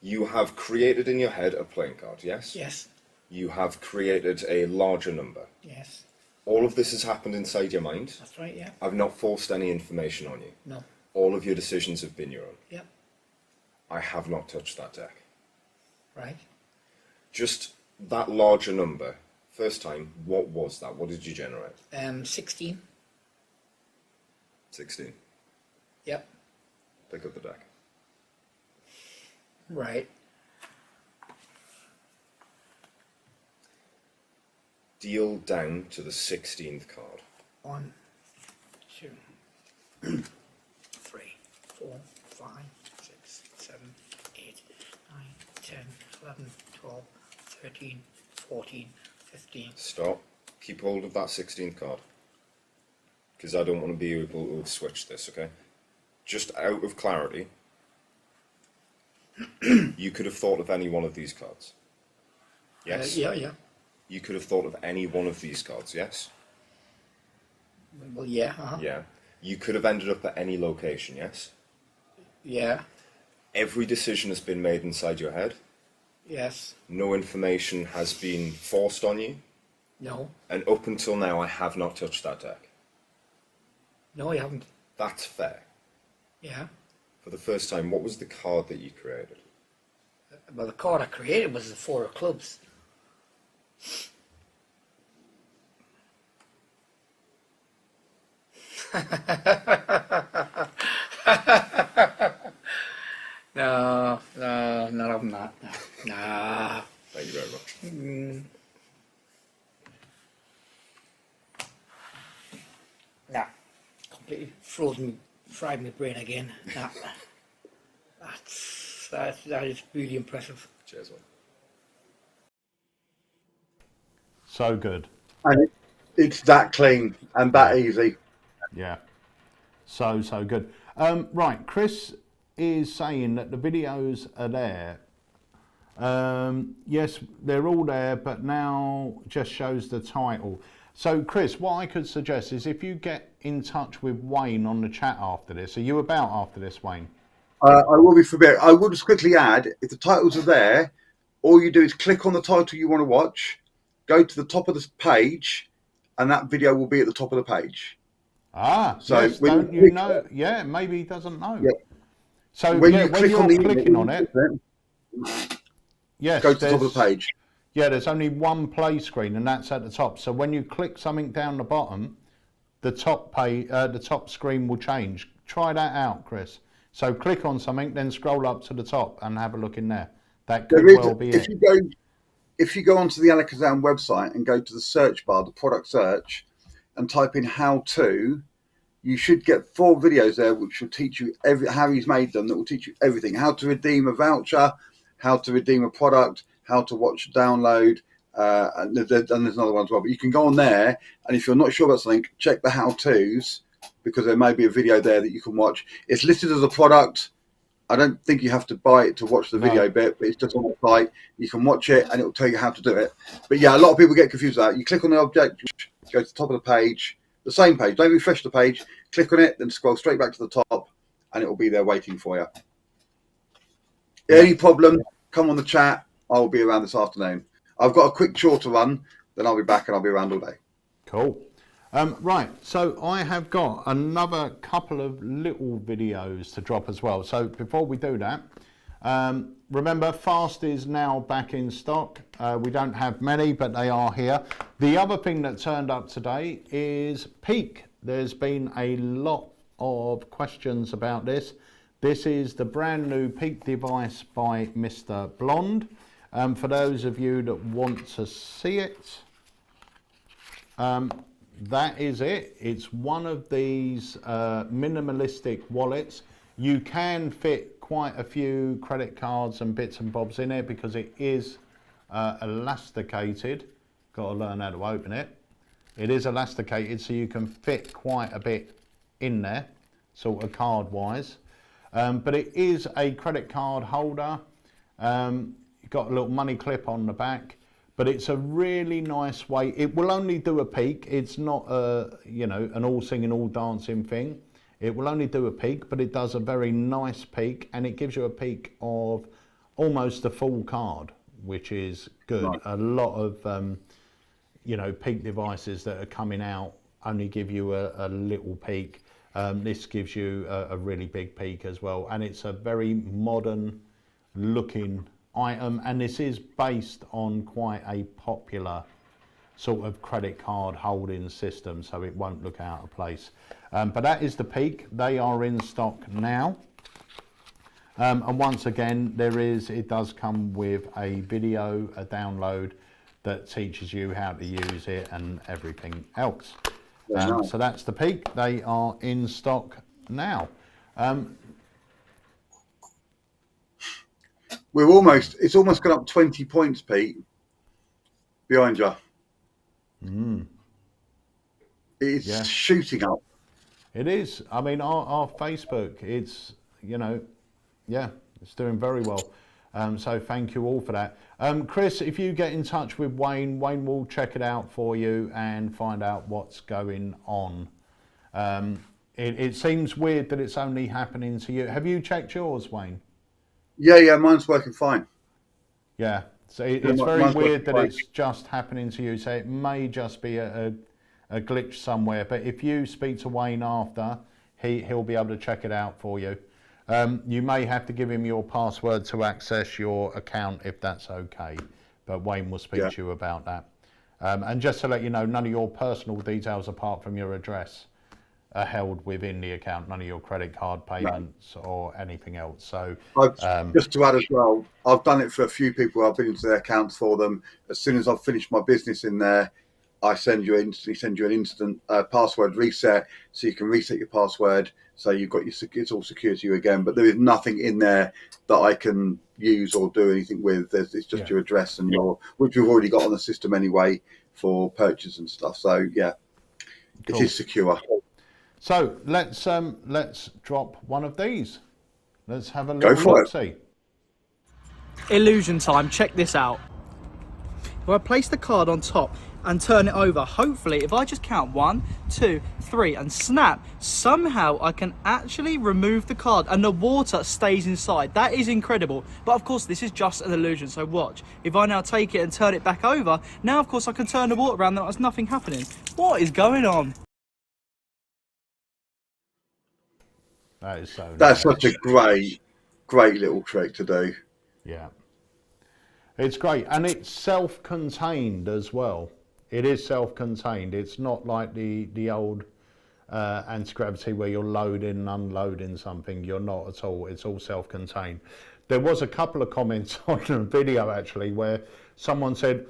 You have created in your head a playing card, yes?
Yes.
You have created a larger number.
Yes.
All of this has happened inside your mind.
That's right. Yeah.
I've not forced any information on you.
No.
All of your decisions have been your own.
Yep.
I have not touched that deck.
Right.
Just that larger number, first time, what was that? What did you generate?
16.
16.
Yep.
Pick up the deck.
Right.
Deal down to the 16th card.
1, 2, 3, 4, 5, 6, 7, 8, 9, 10, 11, 12, 13, 14, 15.
Stop. Keep hold of that 16th card. Because I don't want to be able to switch this, okay? Just out of clarity, you could have thought of any one of these cards. Yes?
Yeah. Yeah.
You could have thought of any one of these cards, yes?
Well, yeah.
Yeah. You could have ended up at any location, yes?
Yeah.
Every decision has been made inside your head.
Yes.
No information has been forced on you.
No.
And up until now, I have not touched that deck.
No, you haven't.
That's fair.
Yeah.
For the first time, what was the card that you created?
Well, the card I created was the 4 of clubs. No, not of that. Nah.
Thank you very much.
Nah. Completely fried my brain again. Nah. That is really impressive.
Cheers, man.
So good.
And it's that clean and that easy.
Yeah. So good. Right, Chris is saying that the videos are there. Yes, they're all there, but now just shows the title. So, Chris, what I could suggest is if you get in touch with Wayne on the chat after this. Are you about after this, Wayne?
I will be for a bit. I will just quickly add, if the titles are there, all you do is click on the title you want to watch, go to the top of the page, and that video will be at the top of the page.
Ah,
So
yes,
when
don't you
click-
know? Yeah, maybe he doesn't know.
Yeah.
So
when
yeah,
you
when
click
you're
on the
clicking on it, yes,
go to the top of the
there's-
page.
Yeah, there's only one play screen, and that's at the top. So when you click something down the bottom, the top screen will change. Try that out, Chris. So click on something, then scroll up to the top and have a look in there. That could well be it.
If you go onto the Alakazam website and go to the search bar, the product search, and type in "how to," you should get 4 videos there, which will teach you how he's made them. That will teach you everything: how to redeem a voucher, how to redeem a product, how to watch a download, and there's another one as well. But you can go on there, and if you're not sure about something, check the how-tos, because there may be a video there that you can watch. It's listed as a product. I don't think you have to buy it to watch the video bit, but it's just on the site. You can watch it, and it will tell you how to do it. But yeah, a lot of people get confused with that. You click on the object, go to the top of the page, the same page. Don't refresh the page. Click on it, then scroll straight back to the top, and it will be there waiting for you. Any problem, come on the chat. I will be around this afternoon. I've got a quick chore to run, then I'll be back and I'll be around all day.
Cool. Right, so I have got another couple of little videos to drop as well. So before we do that, remember, Fast is now back in stock. We don't have many, but they are here. The other thing that turned up today is Peak. There's been a lot of questions about this. This is the brand new Peak device by Mr. Blonde. For those of you that want to see it, that is it. It's one of these minimalistic wallets. You can fit quite a few credit cards and bits and bobs in it because it is elasticated. Got to learn how to open it. It is elasticated, so you can fit quite a bit in there, sort of card wise. But it is a credit card holder. You've got a little money clip on the back. But it's a really nice way. It will only do a peak. It's not a, you know, an all singing, all dancing thing. It will only do a peak, but it does a very nice peak, and it gives you a peak of almost a full card, which is good. Right. A lot of, you know, peak devices that are coming out only give you a little peak. This gives you a really big peak as well, and it's a very modern looking item, and this is based on quite a popular sort of credit card holding system, so it won't look out of place. But that is the Peak. They are in stock now. And once again, it does come with a video, a download that teaches you how to use it and everything else. So that's the Peak. They are in stock now.
It's almost gone up 20 points, Pete, behind you. It's shooting up.
It is. I mean, our Facebook, it's, you know, yeah, it's doing very well. So thank you all for that. Chris, if you get in touch with Wayne, Wayne will check it out for you and find out what's going on. It seems weird that it's only happening to you. Have you checked yours, Wayne?
Yeah, mine's working fine.
Yeah, so it's very weird that it's just happening to you. So it may just be a glitch somewhere. But if you speak to Wayne after, he'll be able to check it out for you. You may have to give him your password to access your account if that's okay. But Wayne will speak to you about that. And just to let you know, none of your personal details apart from your address are held within the account, none of your credit card payments or anything else. So
just to add as well, I've done it for a few people. I've been into their accounts for them. As soon as I've finished my business in there, I instantly send you an instant password reset, so you can reset your password. So you've got it's all secure to you again. But there is nothing in there that I can use or do anything with. It's just your address and which we've already got on the system anyway for purchase and stuff. So yeah, It is secure.
So let's drop one of these. Let's have a little look-see.
Illusion time, check this out. If I place the card on top and turn it over, hopefully if I just count 1, 2, 3 and snap, somehow I can actually remove the card and the water stays inside. That is incredible. But of course this is just an illusion, so watch. If I now take it and turn it back over, now of course I can turn the water around and there's nothing happening. What is going on?
That is so
That's
nice.
such a great little trick to do.
Yeah. It's great. And it's self-contained as well. It is self-contained. It's not like the old anti-gravity where you're loading and unloading something. You're not at all. It's all self-contained. There was a couple of comments on the video actually where someone said,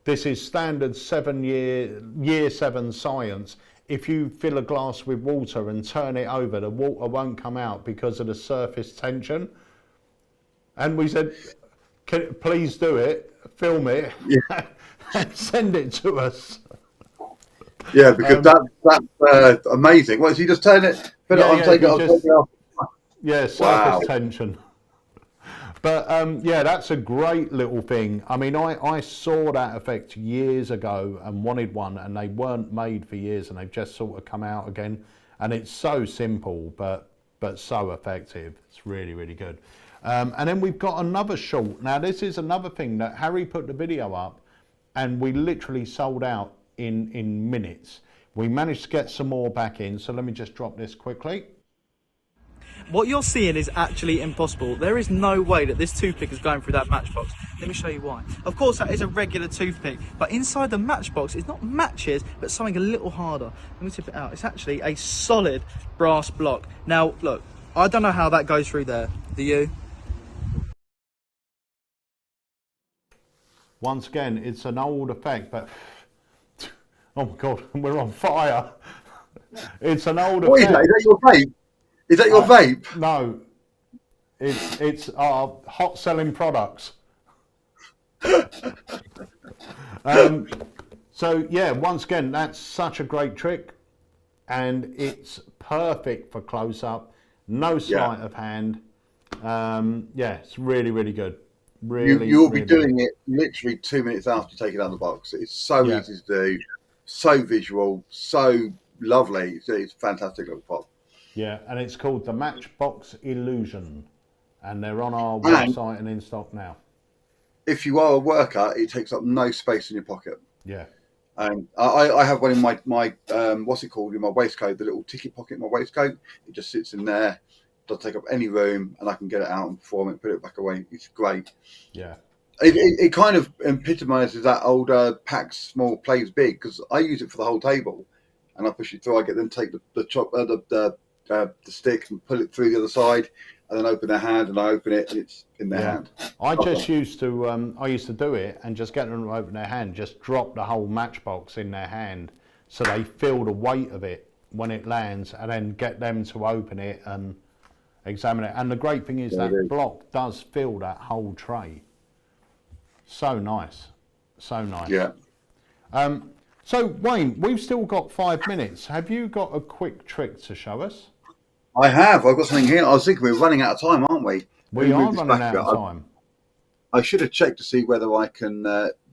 this is standard year 7 science. If you fill a glass with water and turn it over, the water won't come out because of the surface tension. And we said, please do it, film it, and send it to us.
Yeah, because that's amazing. What, so you just turn it, put it on, take it off, take it off?
Yeah, surface tension. But yeah, that's a great little thing. I mean, I saw that effect years ago and wanted one, and they weren't made for years, and they've just sort of come out again. And it's so simple, but so effective. It's really, really good. And then we've got another short. Now, this is another thing that Harry put the video up, and we literally sold out in minutes. We managed to get some more back in, so let me just drop this quickly.
What you're seeing is actually impossible. There is no way that this toothpick is going through that matchbox. Let me show you why. Of course, that is a regular toothpick, but inside the matchbox, it's not matches, but something a little harder. Let me tip it out. It's actually a solid brass block. Now, look, I don't know how that goes through there. Do you?
Once again, it's an old effect, but oh my God, we're on fire. It's an old
What
effect.
Is that your vape? Is that your vape?
No, it's our hot selling products. So yeah, once again, that's such a great trick, and it's perfect for close up. No sleight of hand. Yeah, it's really, really good. Really,
You'll
really
be doing it literally 2 minutes after you take it out of the box. It's so easy to do, so visual, so lovely. It's a fantastic little pop.
Yeah, and it's called the Matchbox Illusion, and they're on our website and in stock now.
If you are a worker, it takes up no space in your pocket.
Yeah.
I have one in my what's it called, in my waistcoat, the little ticket pocket in my waistcoat. It just sits in there, doesn't take up any room, and I can get it out and perform it, put it back away. It's great.
Yeah.
It kind of epitomizes that old pack small plays big, because I use it for the whole table, and I push it through. I get them take the stick and pull it through the other side, and then open their hand, and I open it, and it's in their hand.
I just used to I used to do it and just get them to open their hand, just drop the whole matchbox in their hand so they feel the weight of it when it lands, and then get them to open it and examine it. And the great thing is that block does fill that whole tray. So nice. So nice.
Yeah.
So Wayne, we've still got 5 minutes. Have you got a quick trick to show us?
I have. I've got something here. I was thinking we're running out of time, aren't we?
We are running out of time.
I should have checked to see whether I can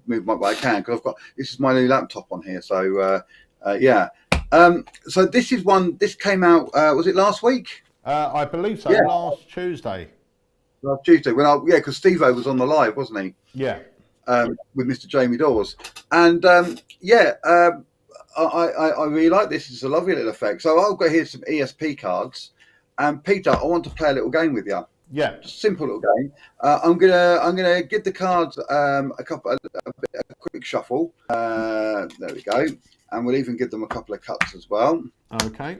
move my. But I can, because I've got. This is my new laptop on here. So yeah. So this is one. This came out. Was it last week?
I believe so.
Yeah.
Last Tuesday.
Last Tuesday. Because Steve-O was on the live, wasn't he?
Yeah.
With Mr. Jamie Dawes, and I really like this. It's a lovely little effect. So I've got here some ESP cards, and Peter, I want to play a little game with you.
Yeah,
just a simple little game. I'm gonna give the cards a quick shuffle. There we go, and we'll even give them a couple of cuts as well.
Okay.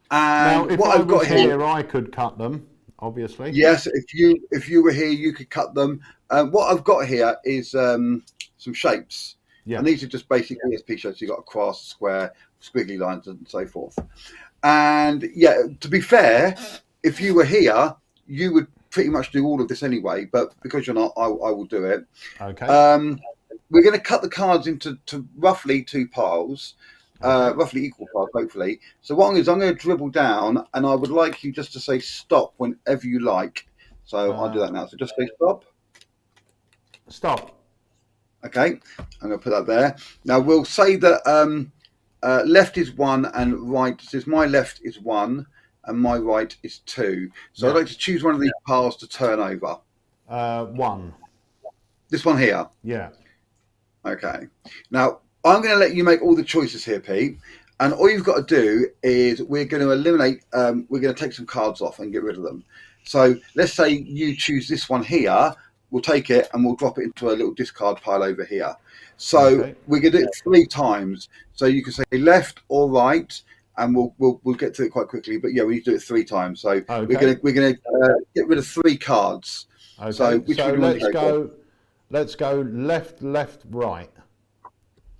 And
now, if
what
I
I've got
was here, I could cut them. Obviously.
Yes, if you were here, you could cut them. What I've got here is some shapes.
Yeah.
And these are just basic ESP shapes. You've got a cross, square, squiggly lines, and so forth. And yeah, to be fair, if you were here, you would pretty much do all of this anyway. But because you're not, I will do it.
Okay.
We're going to cut the cards into roughly 2 piles. Roughly equal piles, hopefully. So what I'm going to do is I'm going to dribble down, and I would like you just to say stop whenever you like. So I'll do that now. So just say stop.
Stop.
Okay, I'm going to put that there. Now we'll say that left is 1 and right. Says my left is 1 and my right is 2. So I'd like to choose one of these piles to turn over.
1.
This one here.
Yeah.
Okay. Now I'm going to let you make all the choices here, Pete. And all you've got to do is we're going to eliminate, we're going to take some cards off and get rid of them. So let's say you choose this one here. We'll take it and we'll drop it into a little discard pile over here. So we're going to do it 3 times. So you can say left or right, and we'll get to it quite quickly. But yeah, we need to do it 3 times. So we're gonna get rid of 3 cards.
Okay.
So which one do you want to go?
Let's go left, left, right.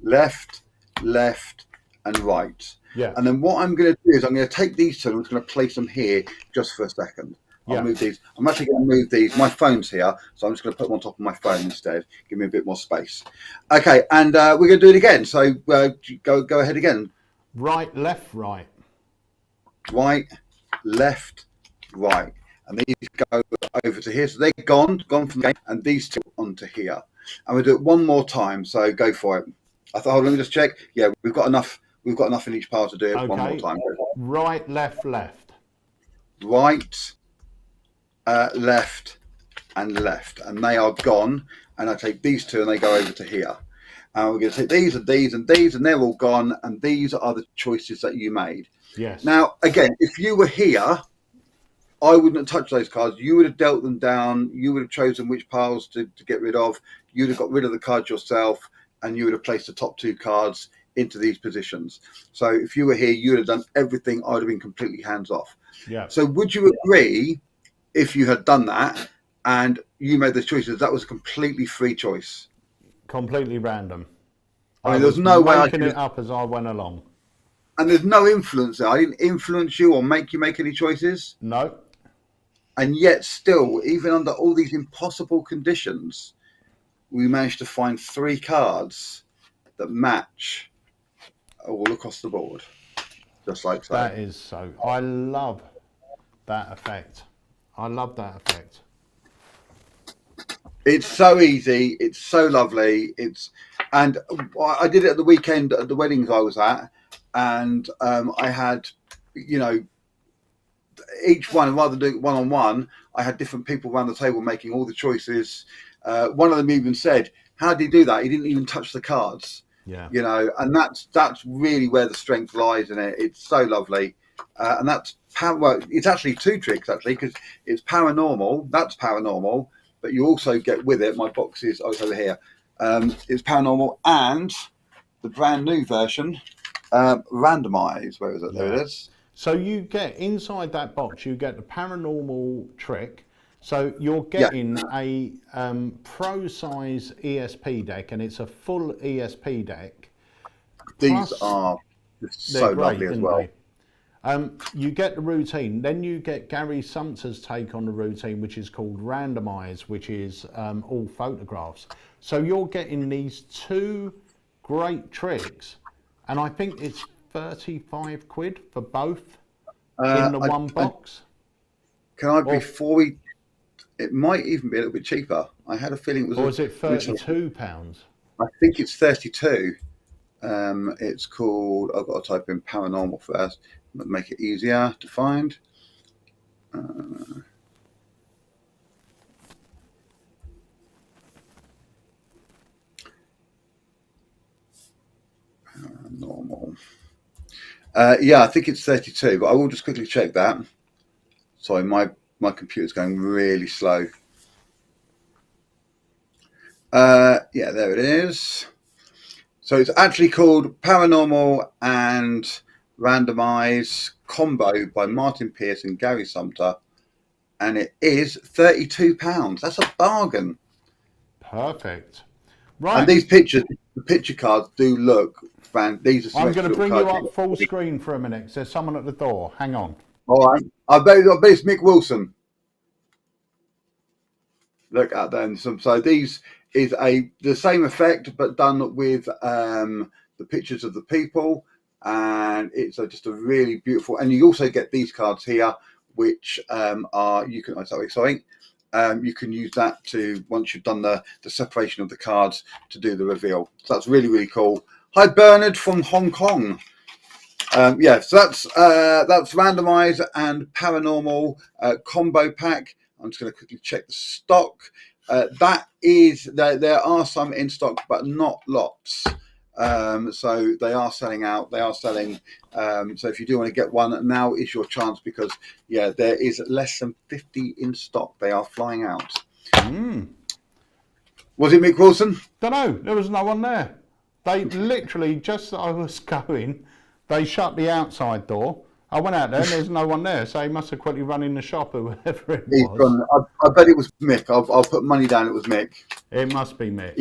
Left, left, and right.
Yeah.
And then what I'm going to do is I'm going to take these 2 and I'm going to place them here just for a second. I'll move these. I'm actually going to move these. My phone's here, so I'm just going to put them on top of my phone instead. Give me a bit more space. Okay, and we're going to do it again. So go ahead again.
Right, left, right.
Right, left, right. And these go over to here. So they're gone from the game, and these 2 onto here. And we'll do it one more time. So go for it. I thought, let me just check. Yeah, we've got enough. We've got enough in each pile to do it one more time.
Right, left, left.
Right, left, and left, and they are gone. And I take these 2 and they go over to here. And we're going to take these and these and these, and they're all gone. And these are the choices that you made.
Yes.
Now, again, if you were here, I wouldn't have touched those cards. You would have dealt them down. You would have chosen which piles to get rid of. You'd have got rid of the cards yourself, and you would have placed the top 2 cards into these positions. So if you were here, you would have done everything. I would have been completely hands off.
Yeah.
So would you agree, if you had done that and you made the choices, that was a completely free choice?
Completely random.
I mean, there's no way I could
it up as I went along.
And there's no influence there. I didn't influence you or make you make any choices.
No.
And yet still, even under all these impossible conditions, we managed to find 3 cards that match all across the board. Just like so.
That is so. I love that effect. I love that effect.
It's so easy. It's so lovely. And I did it at the weekend at the weddings I was at, and I had, each one, rather than doing it one-on-one, I had different people around the table making all the choices. One of them even said, "How did he do that? He didn't even touch the cards."
Yeah.
And that's really where the strength lies in it. It's so lovely, and that's well, it's actually 2 tricks actually, because it's paranormal. That's paranormal, but you also get with it. My box is over here. It's paranormal and the brand new version, randomize. Where is it? There it is.
So you get inside that box, you get the paranormal trick. So you're getting a pro size ESP deck, and it's a full ESP deck.
These are so lovely as well.
You get the routine, then you get Gary Sumter's take on the routine, which is called Randomize, which is all photographs. So you're getting these 2 great tricks, and I think it's 35 quid for both in the one box.
Before we, it might even be a little bit cheaper. I had a feeling it was.
Or is it £32?
I think it's 32. It's called. I've got to type in paranormal first. Make it easier to find. Paranormal. I think it's 32, but I will just quickly check that. Sorry, my computer's going really slow. There it is. So it's actually called Paranormal and Randomize Combo by Martin Pierce and Gary Sumter, and it is £32. That's a bargain.
Perfect. Right.
And these pictures, the picture cards do look these are.
I'm going to bring you up full screen for a minute. There's someone at the door. Hang on.
All right. I bet it's Mick Wilson. Look at them. So these is the same effect, but done with the pictures of the people, and it's just a really beautiful. And you also get these cards here, which you can use that to, once you've done the separation of the cards, to do the reveal. So that's really, really cool. Hi Bernard from Hong Kong. So that's Randomize and Paranormal combo pack. I'm just going to quickly check the stock. There are some in stock, but not lots. So they are selling out. They are selling. So if you do want to get one, now is your chance because there is less than 50 in stock. They are flying out. Was it Mick Wilson?
Don't know. There was no one there. They literally, just as I was going, they shut the outside door. I went out there and there's no one there. So he must have quickly run in the shop or whatever it was.
Gone. I bet it was Mick. I'll put money down it was Mick.
It must be Mick.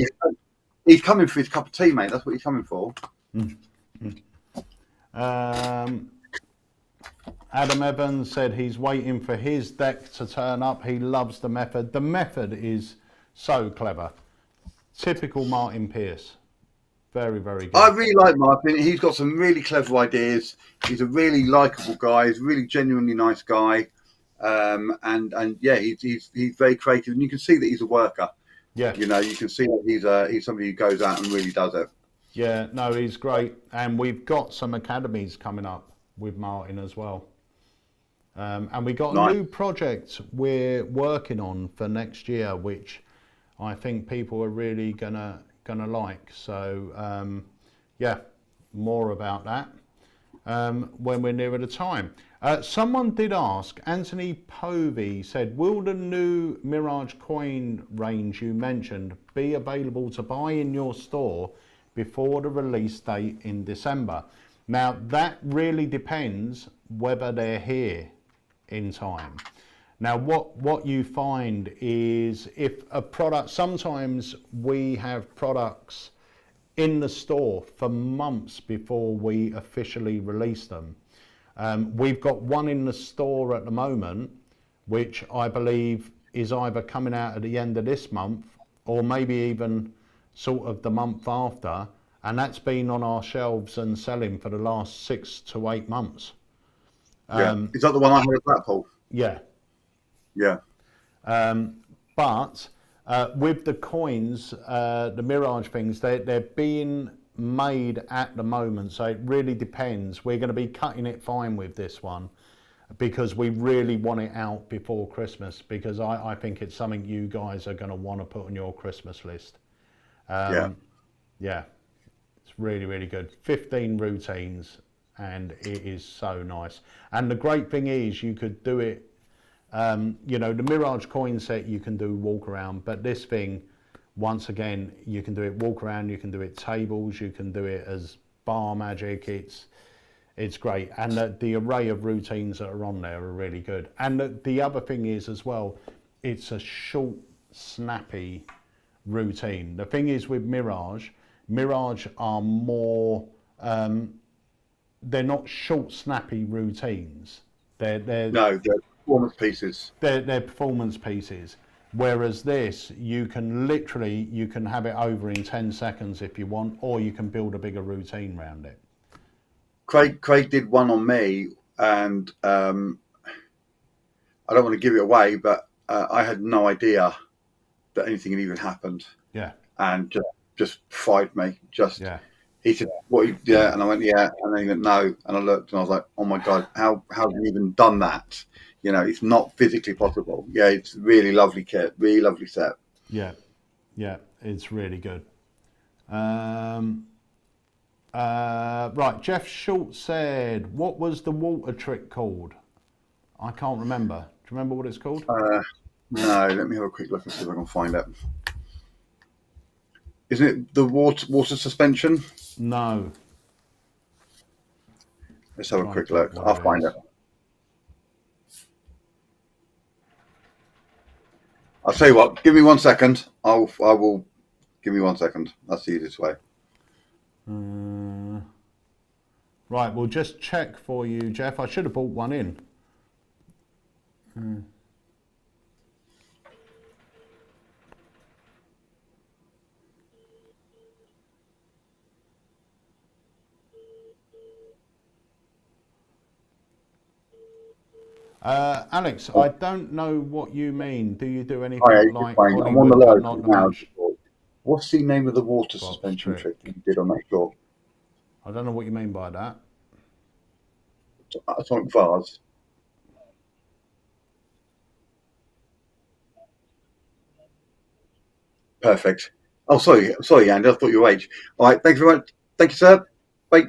He's coming for his cup of tea, mate. That's what he's coming for.
Adam Evans said he's waiting for his deck to turn up. He loves the method. The method is so clever. Typical Martin Pierce. Very, very good.
I really like Martin. He's got some really clever ideas. He's a really likeable guy. He's a really genuinely nice guy. He's very creative. And you can see that he's a worker.
Yeah.
You can see that he's somebody who goes out and really does it.
Yeah, no, he's great. And we've got some academies coming up with Martin as well. And we got a new project we're working on for next year, which I think people are really gonna like. So more about that when we're nearer the time. Someone did ask, Anthony Povey said, will the new Mirage coin range you mentioned be available to buy in your store before the release date in December? Now that really depends whether they're here in time. Now what you find is if a product, sometimes we have products in the store for months before we officially release them. We've got one in the store at the moment, which I believe is either coming out at the end of this month or maybe even sort of the month after, and that's been on our shelves and selling for the last 6 to 8 months.
Is that the one I had at Blackpool?
Yeah.
Yeah.
But with the coins, the Mirage things, they're being made at the moment, so it really depends. We're going to be cutting it fine with this one because we really want it out before Christmas, because I think it's something you guys are going to want to put on your Christmas list. Yeah, it's really, really good. 15 routines, and it is so nice. And the great thing is you could do it, the Mirage coin set you can do walk around, but this thing, once again, you can do it walk around, you can do it tables, you can do it as bar magic. It's great, and the array of routines that are on there are really good. And the other thing is as well, it's a short, snappy routine. The thing is with Mirage are more, they're not short, snappy routines. They're
performance pieces.
They're performance pieces. Whereas this, you can have it over in 10 seconds if you want, or you can build a bigger routine around it.
Craig did one on me, and I don't want to give it away, but I had no idea that anything had even happened.
Yeah.
And just fried me. He said, "What? Yeah," and I went, "Yeah," and then he went, "No," and I looked and I was like, "Oh my god, how have you even done that?" It's not physically possible. Yeah, it's really lovely kit, really lovely set.
Yeah, it's really good. Right, Jeff Schultz said, what was the water trick called? I can't remember. Do you remember what it's called?
No, let me have a quick look and see if I can find it. Isn't it the water suspension?
No.
Let's have a quick look. I'll find it. I'll tell you what, give me 1 second. I will give me 1 second. That's the easiest way.
Right, we'll just check for you, Jeff. I should have brought one in. Alex, I don't know what you mean. Do you do anything like
I'm on the load now. What's the name of the water suspension trick that you did on that short?
I don't know what you mean by that.
Atomic vase. Perfect. Oh, sorry, Andy. I thought you were age. All right, thanks very much. Thank you, sir. Wait.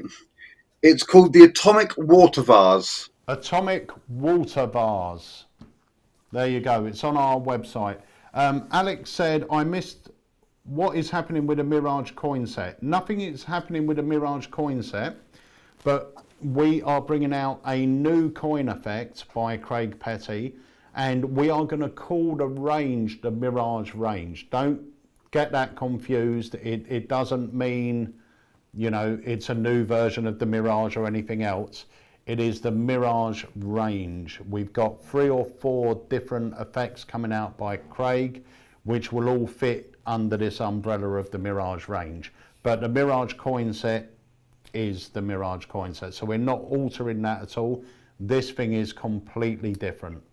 It's called the Atomic Water Vase.
Atomic water vase. There you go. It's on our website. Alex said, I missed what is happening with a Mirage coin set. Nothing is happening with a Mirage coin set, but we are bringing out a new coin effect by Craig Petty, and we are going to call the range the Mirage range. Don't get that confused. It doesn't mean, you know, it's a new version of the Mirage or anything else. It is the Mirage range. We've got 3 or 4 different effects coming out by Craig, which will all fit under this umbrella of the Mirage range. But the Mirage coin set is the Mirage coin set. So we're not altering that at all. This thing is completely different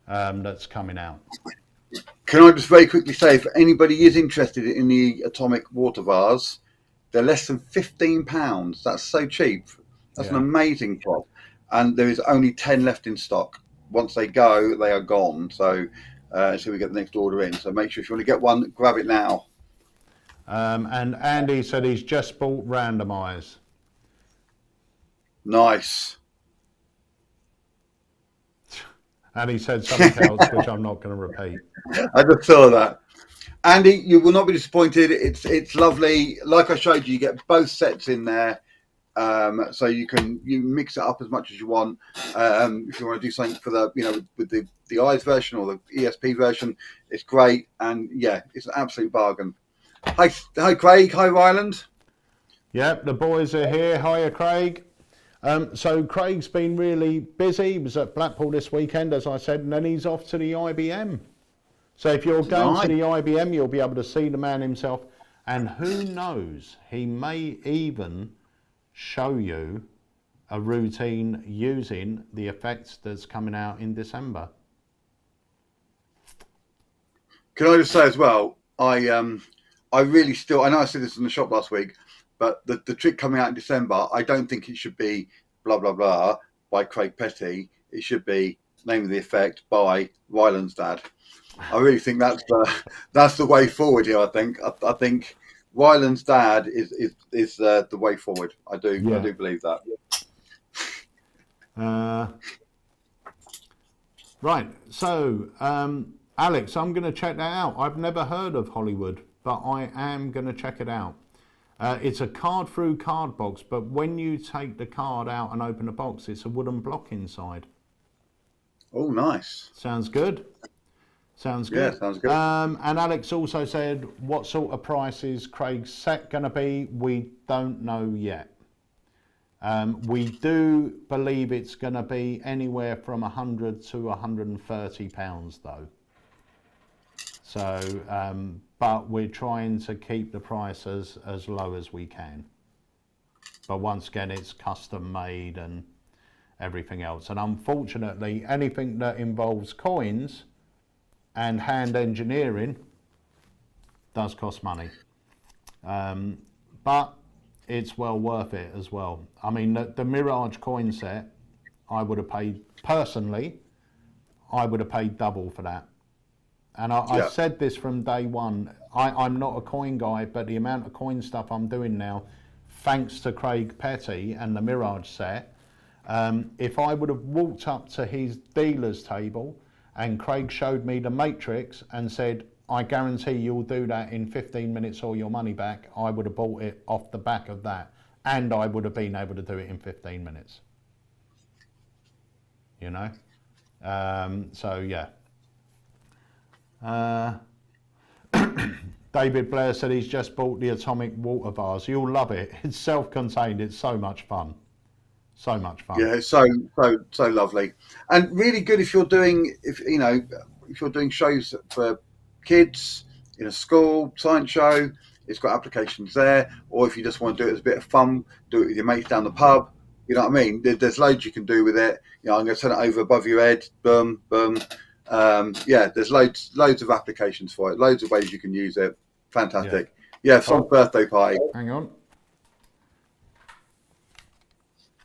that's coming out.
Can I just very quickly say, if anybody is interested in the Atomic Water Vase, they're less than £15. That's so cheap. That's an amazing prop. And there is only 10 left in stock. Once they go, they are gone. So we get the next order in. So make sure if you want to get one, grab it now.
And Andy said he's just bought Randomize.
Nice.
And he said something else, which I'm not going to repeat.
I just saw that. Andy, you will not be disappointed. It's lovely. Like I showed you, you get both sets in there. So you mix it up as much as you want. If you want to do something for the, you know, with the eyes version or the ESP version, it's great. And yeah, it's an absolute bargain. Hi Craig. Hi Ryland.
Yep, the boys are here. Hiya, Craig. So Craig's been really busy. He was at Blackpool this weekend, as I said, and then he's off to the IBM. So if you're going to the IBM, you'll be able to see the man himself. And who knows, he may even show you a routine using the effects that's coming out in December.
Can I just say as well, I really still, I know I said this in the shop last week, but the trick coming out in December, I don't think it should be blah, blah, blah by Craig Petty. It should be Name of the Effect by Ryland's dad. I really think that's the way forward here. I think Ryland's dad is the way forward. I do believe that.
Right. So, Alex, I'm going to check that out. I've never heard of Hollywood, but I am going to check it out. It's a card through card box, but when you take the card out and open the box, it's a wooden block inside.
Oh, nice.
Sounds good. Sounds good.
Yeah, sounds good.
And Alex also said, what sort of price is Craig's set going to be? We don't know yet. We do believe it's going to be anywhere from £100 to £130 though. So, but we're trying to keep the price as low as we can. But once again, it's custom made and everything else. And unfortunately, anything that involves coins and hand engineering does cost money. But it's well worth it as well. I mean, the Mirage coin set, I would have paid, personally, I would have paid double for that. And I said this from day one, I'm not a coin guy, but the amount of coin stuff I'm doing now, thanks to Craig Petty and the Mirage set, if I would have walked up to his dealer's table and Craig showed me the matrix and said, I guarantee you'll do that in 15 minutes or your money back, I would have bought it off the back of that. And I would have been able to do it in 15 minutes. You know? So, yeah. David Blair said he's just bought the Atomic Water Vase. You'll love it. It's self-contained. It's so much fun. So much fun.
Yeah, it's so lovely, and really good if you're doing shows for kids in a school science show. It's got applications there, or if you just want to do it as a bit of fun, do it with your mates down the pub. You know what I mean? There's loads you can do with it. You know, I'm going to turn it over above your head. Boom, boom. There's loads of applications for it. Loads of ways you can use it. Fantastic. Yeah, some birthday party.
Hang on.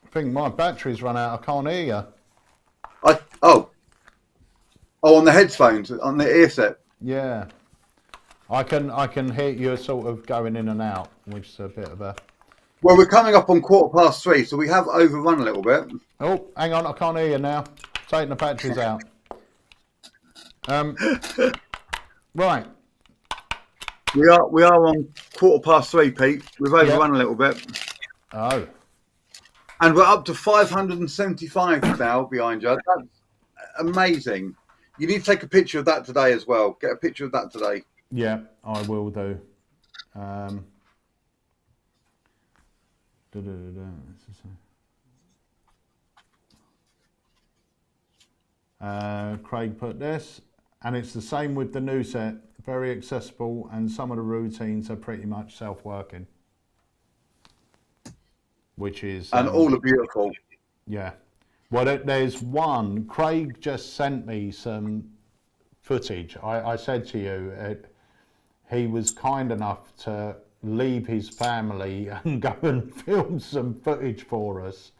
I think my battery's run out. I can't hear you. On
the headphones, on the earset.
Yeah, I can hear you sort of going in and out, which is a bit of a
Well, we're coming up on 3:15, so we have overrun a little bit.
Oh, hang on, I can't hear you now. Taking the batteries out. Right.
We are on 3:15, Pete. We've overrun a little bit.
Oh.
And we're up to 575 now behind you. That's amazing. You need to take a picture of that today as well. Get a picture of that today.
Yeah, I will do. Craig put this, and it's the same with the new set. Very accessible, and some of the routines are pretty much self-working, which is
and all are beautiful.
Yeah. Well, there's one. Craig just sent me some footage. I said to you, he was kind enough to leave his family and go and film some footage for us.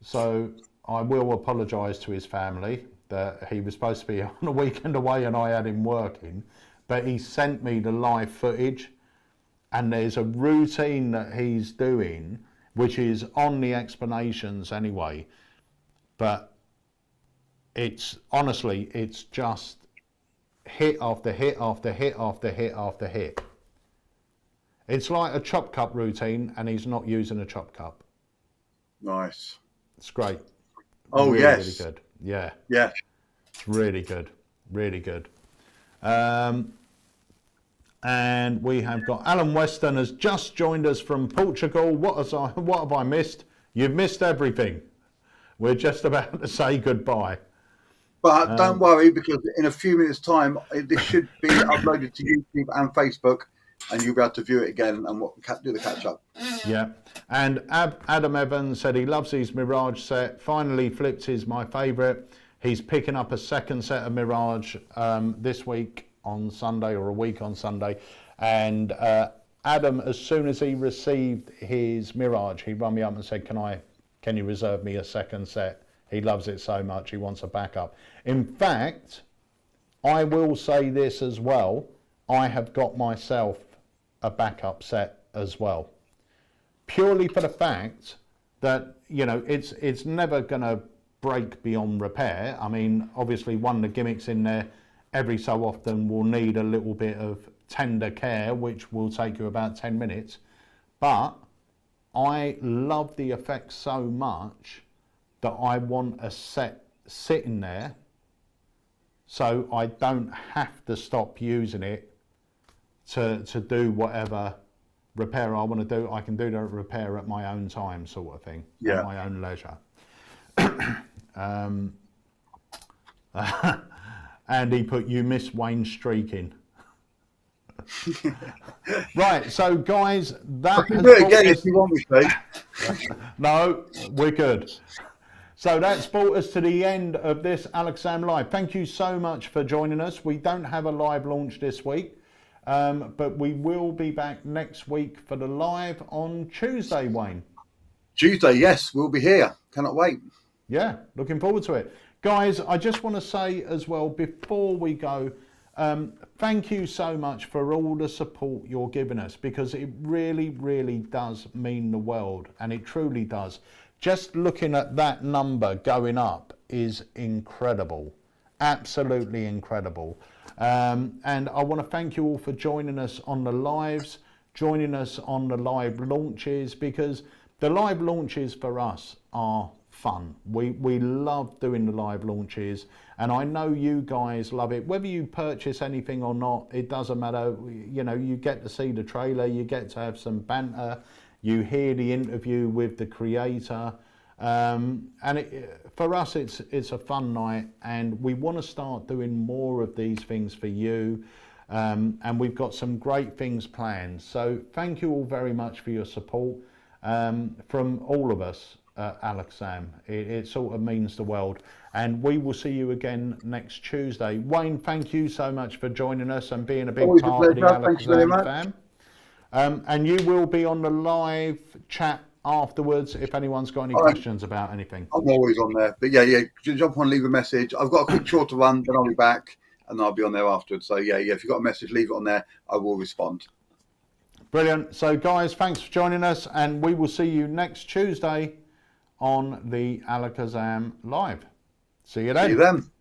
So I will apologise to his family that he was supposed to be on a weekend away and I had him working, but he sent me the live footage, and there's a routine that he's doing which is on the explanations anyway, but it's honestly, it's just hit after hit after hit after hit after hit. It's like a chop cup routine, and he's not using a chop cup.
Nice.
It's great.
Oh,
really,
yes.
Really good. Yeah.
Yeah.
It's really good. Really good. And we have got Alan Weston has just joined us from Portugal. What have I missed? You've missed everything. We're just about to say goodbye.
But don't worry, because in a few minutes' time, this should be uploaded to YouTube and Facebook, and you'll be able to view it again and do the catch-up.
Yeah. And Adam Evans said he loves his Mirage set. Finally flipped is my favourite. He's picking up a second set of Mirage this week on Sunday, or a week on Sunday. And Adam, as soon as he received his Mirage, he rang me up and said, can you reserve me a second set? He loves it so much, he wants a backup. In fact, I will say this as well, I have got myself a backup set as well. Purely for the fact that, you know, it's never going to break beyond repair. I mean, obviously one of the gimmicks in there every so often will need a little bit of tender care, which will take you about 10 minutes. But I love the effect so much that I want a set sitting there so I don't have to stop using it to do whatever repair I want to do. I can do the repair at my own time, sort of thing, at my own leisure. And he put, you miss Wayne streaking. Right, so guys, that
I can do it again if you want me to.
No, we're good. So that's brought us to the end of this Alakazam Live. Thank you so much for joining us. We don't have a live launch this week, but we will be back next week for the live on Tuesday, Wayne.
Tuesday, yes, we'll be here. Cannot wait.
Yeah, looking forward to it. Guys, I just want to say as well, before we go, thank you so much for all the support you're giving us, because it really, really does mean the world, and it truly does. Just looking at that number going up is incredible, absolutely incredible. And I want to thank you all for joining us on the lives, joining us on the live launches, because the live launches for us are fun. We love doing the live launches, and I know you guys love it. Whether you purchase anything or not, it doesn't matter. You know, you get to see the trailer, you get to have some banter, you hear the interview with the creator, and for us it's a fun night, and we want to start doing more of these things for you, and we've got some great things planned. So thank you all very much for your support from all of us. Alakazam, it sort of means the world, and we will see you again next Tuesday. Wayne, thank you so much for joining us and being a big
Always
part of the Alakazam fam. And you will be on the live chat afterwards if anyone's got any questions about anything.
I'm always on there, but yeah, jump on, leave a message. I've got a quick tour to run, then I'll be back, and I'll be on there afterwards. So yeah, if you've got a message, leave it on there. I will respond.
Brilliant. So guys, thanks for joining us, and we will see you next Tuesday on the AlakazamLive. See you then.
See you then.